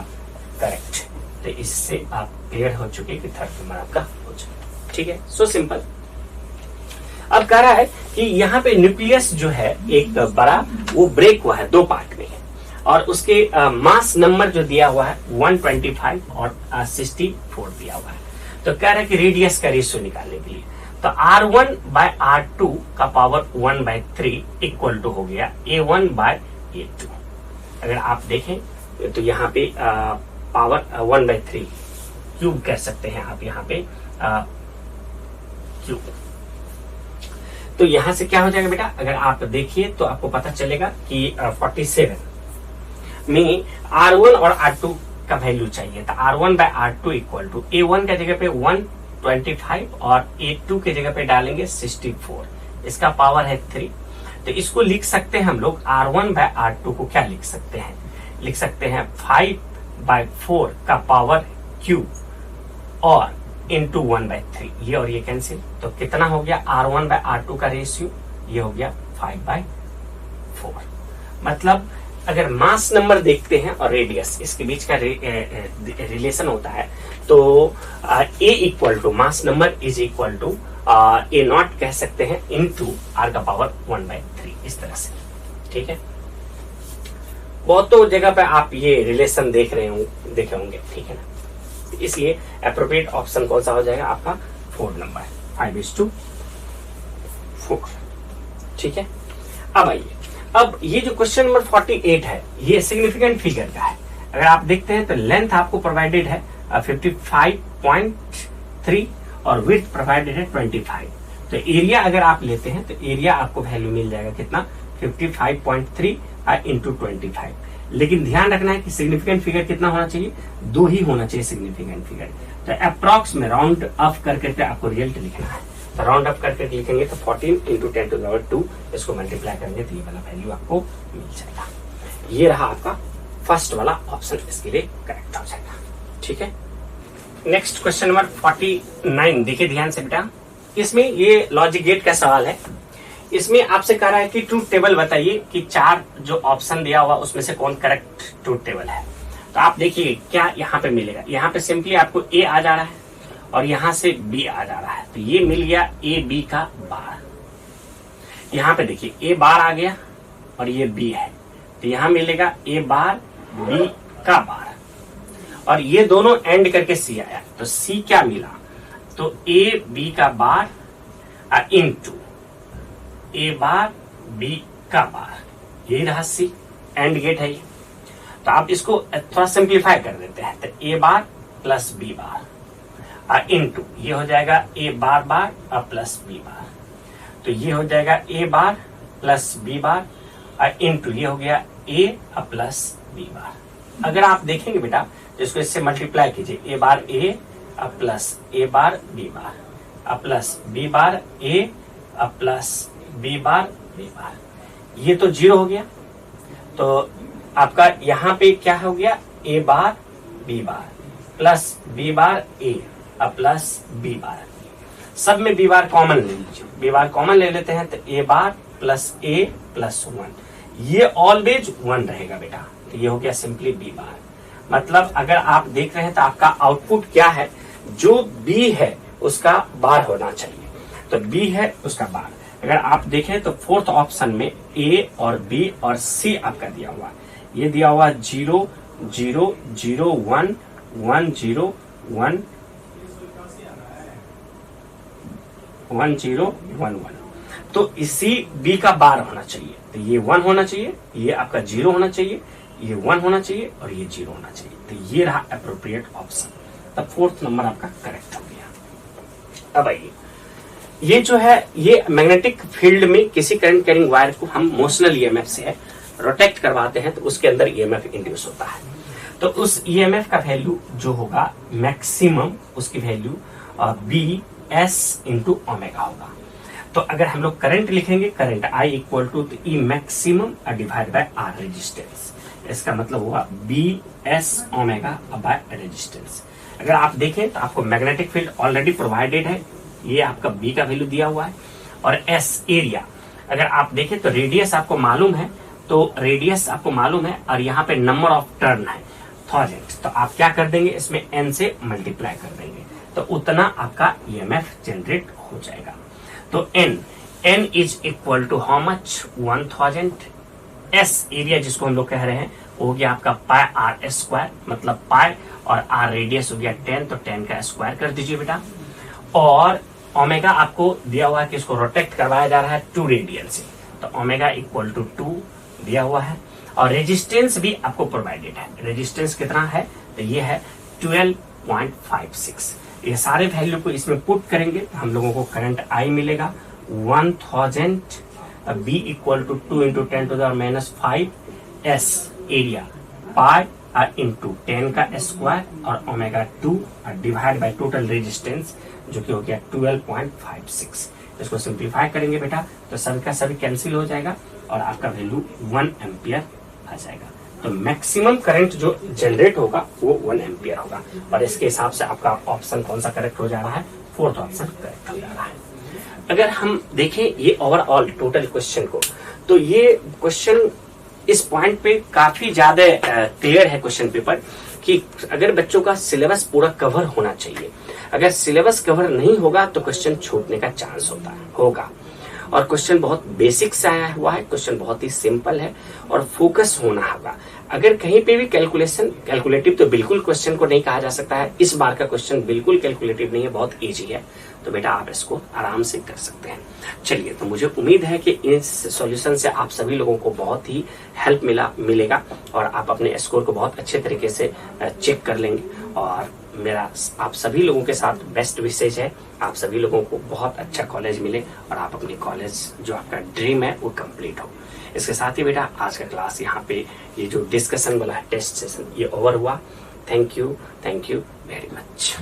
करेक्ट, तो इससे आप क्लियर हो चुके कि थर्ड नंबर आपका हो चुका, ठीक है। So simple. अब कह रहा है कि यहाँ पे न्यूक्लियस जो है एक बड़ा वो ब्रेक हुआ है, 2 पार्ट में है, और उसके मास नंबर जो दिया हुआ है 125 और 64 दिया हुआ है। तो कह रहा है कि रेडियस का रेशियो निकालने के लिए तो R1/R2 का पावर 1/3 इक्वल टू हो गया A1/A2। अगर आप देखें तो यहाँ पे पावर 1/3 क्यूब कह सकते हैं आप, यहाँ पे क्यूब। तो यहां से क्या हो जाएगा बेटा, अगर आप देखिए तो आपको पता चलेगा कि 47 में R1 और R2 का वैल्यू चाहिए था। R1/R2 इक्वल टू A1 का जगह पे 125 और A2 के जगह पे डालेंगे 64, इसका पावर है 3। तो इसको लिख सकते हैं हम लोग, R1/R2 को क्या लिख सकते हैं, लिख सकते हैं 5/4 का पावर क्यूब और इंटू 1/3, ये और ये कैंसिल, तो कितना हो गया R1/R2 का रेशियो, ये हो गया 5/4। मतलब अगर मास नंबर देखते हैं और रेडियस, इसके बीच का रिलेशन होता है, तो A equal to mass number is equal to A0 कह सकते हैं इंटू R का पावर 1/3, इस तरह से, ठीक है। बहुतों जगह पे आप ये रिलेशन देखे होंगे, ठीक है ना। इसलिए एप्रोप्रिएट ऑप्शन कौन सा हो जाएगा आपका, 4 नंबर, 5:4, ठीक है। अब आइए, अब ये जो क्वेश्चन नंबर 48 है ये सिग्निफिकेंट फिगर का है। अगर आप देखते हैं तो लेंथ आपको प्रोवाइडेड है 55.3 और विड्थ प्रोवाइडेड है 25। तो एरिया अगर आप लेते हैं तो एरिया आपको वैल्यू मिल जाएगा कितना, 55.3 इंटू 25। लेकिन ध्यान रखना है कि सिग्निफिकेंट फिगर कितना होना चाहिए, 2 ही होना चाहिए सिग्निफिकेंट फिगर। तो अप्रॉक्स में राउंड अप करके आपको रिजल्ट लिखना है, तो राउंड अप करके लिखेंगे तो 14 इंटू 10⁻², इसको मल्टीप्लाई करेंगे तो ये वाला वैल्यू आपको मिल जाएगा। ये रहा आपका फर्स्ट वाला ऑप्शन, इसके लिए करेक्ट हो जाएगा, ठीक है। नेक्स्ट क्वेश्चन नंबर 49 देखिए ध्यान से बेटा, इसमें ये लॉजिक गेट का सवाल है। इसमें आपसे कह रहा है कि ट्रूथ टेबल बताइए कि 4 जो ऑप्शन दिया हुआ उसमें से कौन करेक्ट ट्रूथ टेबल है। तो आप देखिए क्या यहाँ पे मिलेगा, यहाँ पे सिंपली आपको A आ जा रहा है और यहाँ से B आ जा रहा है, तो ये मिल गया AB का बार। यहाँ पे देखिए A बार आ गया और ये B है, तो यहाँ मिलेगा A बार B का बार, और ये दोनों एंड करके C आया, तो C क्या मिला, तो A B का bar into A bar B का बार, यही रहा C, एंड गेट है ये। तो आप इसको थोड़ा सिंप्लीफाई कर देते हैं, तो A bar plus B bar into ये हो जाएगा A bar bar plus B बार, तो ये हो जाएगा A bar plus B bar into ये हो गया A प्लस B बार। अगर आप देखेंगे बेटा तो इसको इससे मल्टीप्लाई कीजिए, A bar A plus A bar B bar plus B bar A plus B bar B बार, ये तो 0 हो गया। तो आपका यहाँ पे क्या हो गया, A bar B bar plus B bar A plus B बार, सब में बी बार कॉमन ले लीजिए, बी बार कॉमन ले लेते हैं तो ए बार प्लस ए प्लस 1, ये ऑलवेज 1 रहेगा बेटा। तो ये हो गया सिंपली बी बार। मतलब अगर आप देख रहे हैं तो आपका आउटपुट क्या है, जो बी है उसका बार होना चाहिए, तो बी है उसका बार। अगर आप देखें तो फोर्थ ऑप्शन में ए और बी और सी आपका दिया हुआ है, ये दिया हुआ 0 0 0 1 1 0 1 1 0 1 1, तो इसी बी का बार होना चाहिए। तो ये 1 होना चाहिए, ये आपका 0 होना चाहिए, ये 1 होना चाहिए और ये 0 होना चाहिए। तो ये रहा अप्रोप्रिएट ऑप्शन, तब फोर्थ नंबर आपका करेक्ट हो गया। अब आइए, ये जो है ये मैग्नेटिक फील्ड में किसी करंट कैरिंग वायर को हम मोशनल ईएमएफ से रोटेक्ट करवाते हैं तो उसके अंदर ईएमएफ इंड्यूस होता है। तो उस ईएमएफ का वैल्यू जो होगा मैक्सिमम, उसकी value B S into omega होगा। तो अगर हम लोग करंट लिखेंगे, current I equal to E maximum divide by R resistance, इसका मतलब हुआ B S omega by resistance. अगर आप देखें तो आपको मैग्नेटिक फील्ड ऑलरेडी प्रोवाइडेड है, ये आपका बी का वैल्यू दिया हुआ है, और एस एरिया अगर आप देखें तो रेडियस आपको मालूम है, तो रेडियस आपको मालूम है और यहाँ पे नंबर ऑफ टर्न है 1000, तो आप क्या कर देंगे, इसमें n से मल्टीप्लाई कर देंगे तो उतना आपका ईएमएफ जनरेट हो जाएगा। तो n is equal to how much 1000, s area जिसको हम लोग कह रहे हैं वो हो गया आपका पाई आर स्क्वायर, मतलब पाई और आर रेडियस हो गया 10, तो 10 का स्क्वायर कर दीजिए बेटा। और ओमेगा आपको दिया हुआ है कि इसको रोटेक्ट करवाया जा रहा है 2 रेडियन से, तो ओमेगा इक्वल टू 2 दिया हुआ है। और रेजिस्टेंस भी आपको प्रोवाइडेड है, रेजिस्टेंस कितना है, तो ये है 12.56। ये सारे वैल्यू को इसमें पुट करेंगे तो हम लोगों को करंट आई मिलेगा 1000, B equal to 2 into 10 to the minus 5, S area pi into 10 का स्क्वायर और omega 2 divide by total resistance जो कि हो गया 12.56। इसको सिंप्लीफाई करेंगे बेटा तो सभी का सभी कैंसिल हो जाएगा और आपका वैल्यू 1 एम्पियर आ जाएगा। तो मैक्सिमम करंट जो जनरेट होगा वो 1 एम्पियर होगा, और इसके हिसाब से आपका ऑप्शन कौन सा करेक्ट हो जा रहा है, फोर्थ ऑप्शन करेक्ट हो जा रहा है। अगर हम देखें ये ओवरऑल टोटल क्वेश्चन को, तो ये क्वेश्चन इस पॉइंट पे काफी ज्यादा क्लियर है क्वेश्चन पेपर कि अगर बच्चों का सिलेबस पूरा कवर होना चाहिए, अगर सिलेबस कवर नहीं होगा तो क्वेश्चन छूटने का चांस होगा। और क्वेश्चन बहुत बेसिक से आया हुआ है, क्वेश्चन बहुत ही सिंपल है और फोकस होना होगा। अगर कहीं पे भी कैलकुलेटिव तो बिल्कुल क्वेश्चन को नहीं कहा जा सकता है, इस बार का क्वेश्चन बिल्कुल कैलकुलेटिव नहीं है, बहुत इजी है, तो बेटा आप इसको आराम से कर सकते हैं। चलिए, तो मुझे उम्मीद है कि इस सॉल्यूशन से आप सभी लोगों को बहुत ही हेल्प मिलेगा और आप अपने स्कोर को बहुत अच्छे तरीके से चेक कर लेंगे। और मेरा आप सभी लोगों के साथ बेस्ट विशेष है, आप सभी लोगों को बहुत अच्छा कॉलेज मिले और आप अपने कॉलेज जो आपका ड्रीम है वो कंप्लीट हो। इसके साथ ही बेटा आज का क्लास यहाँ पे ये जो डिस्कशन वाला टेस्ट सेशन ये ओवर हुआ। Thank you very much.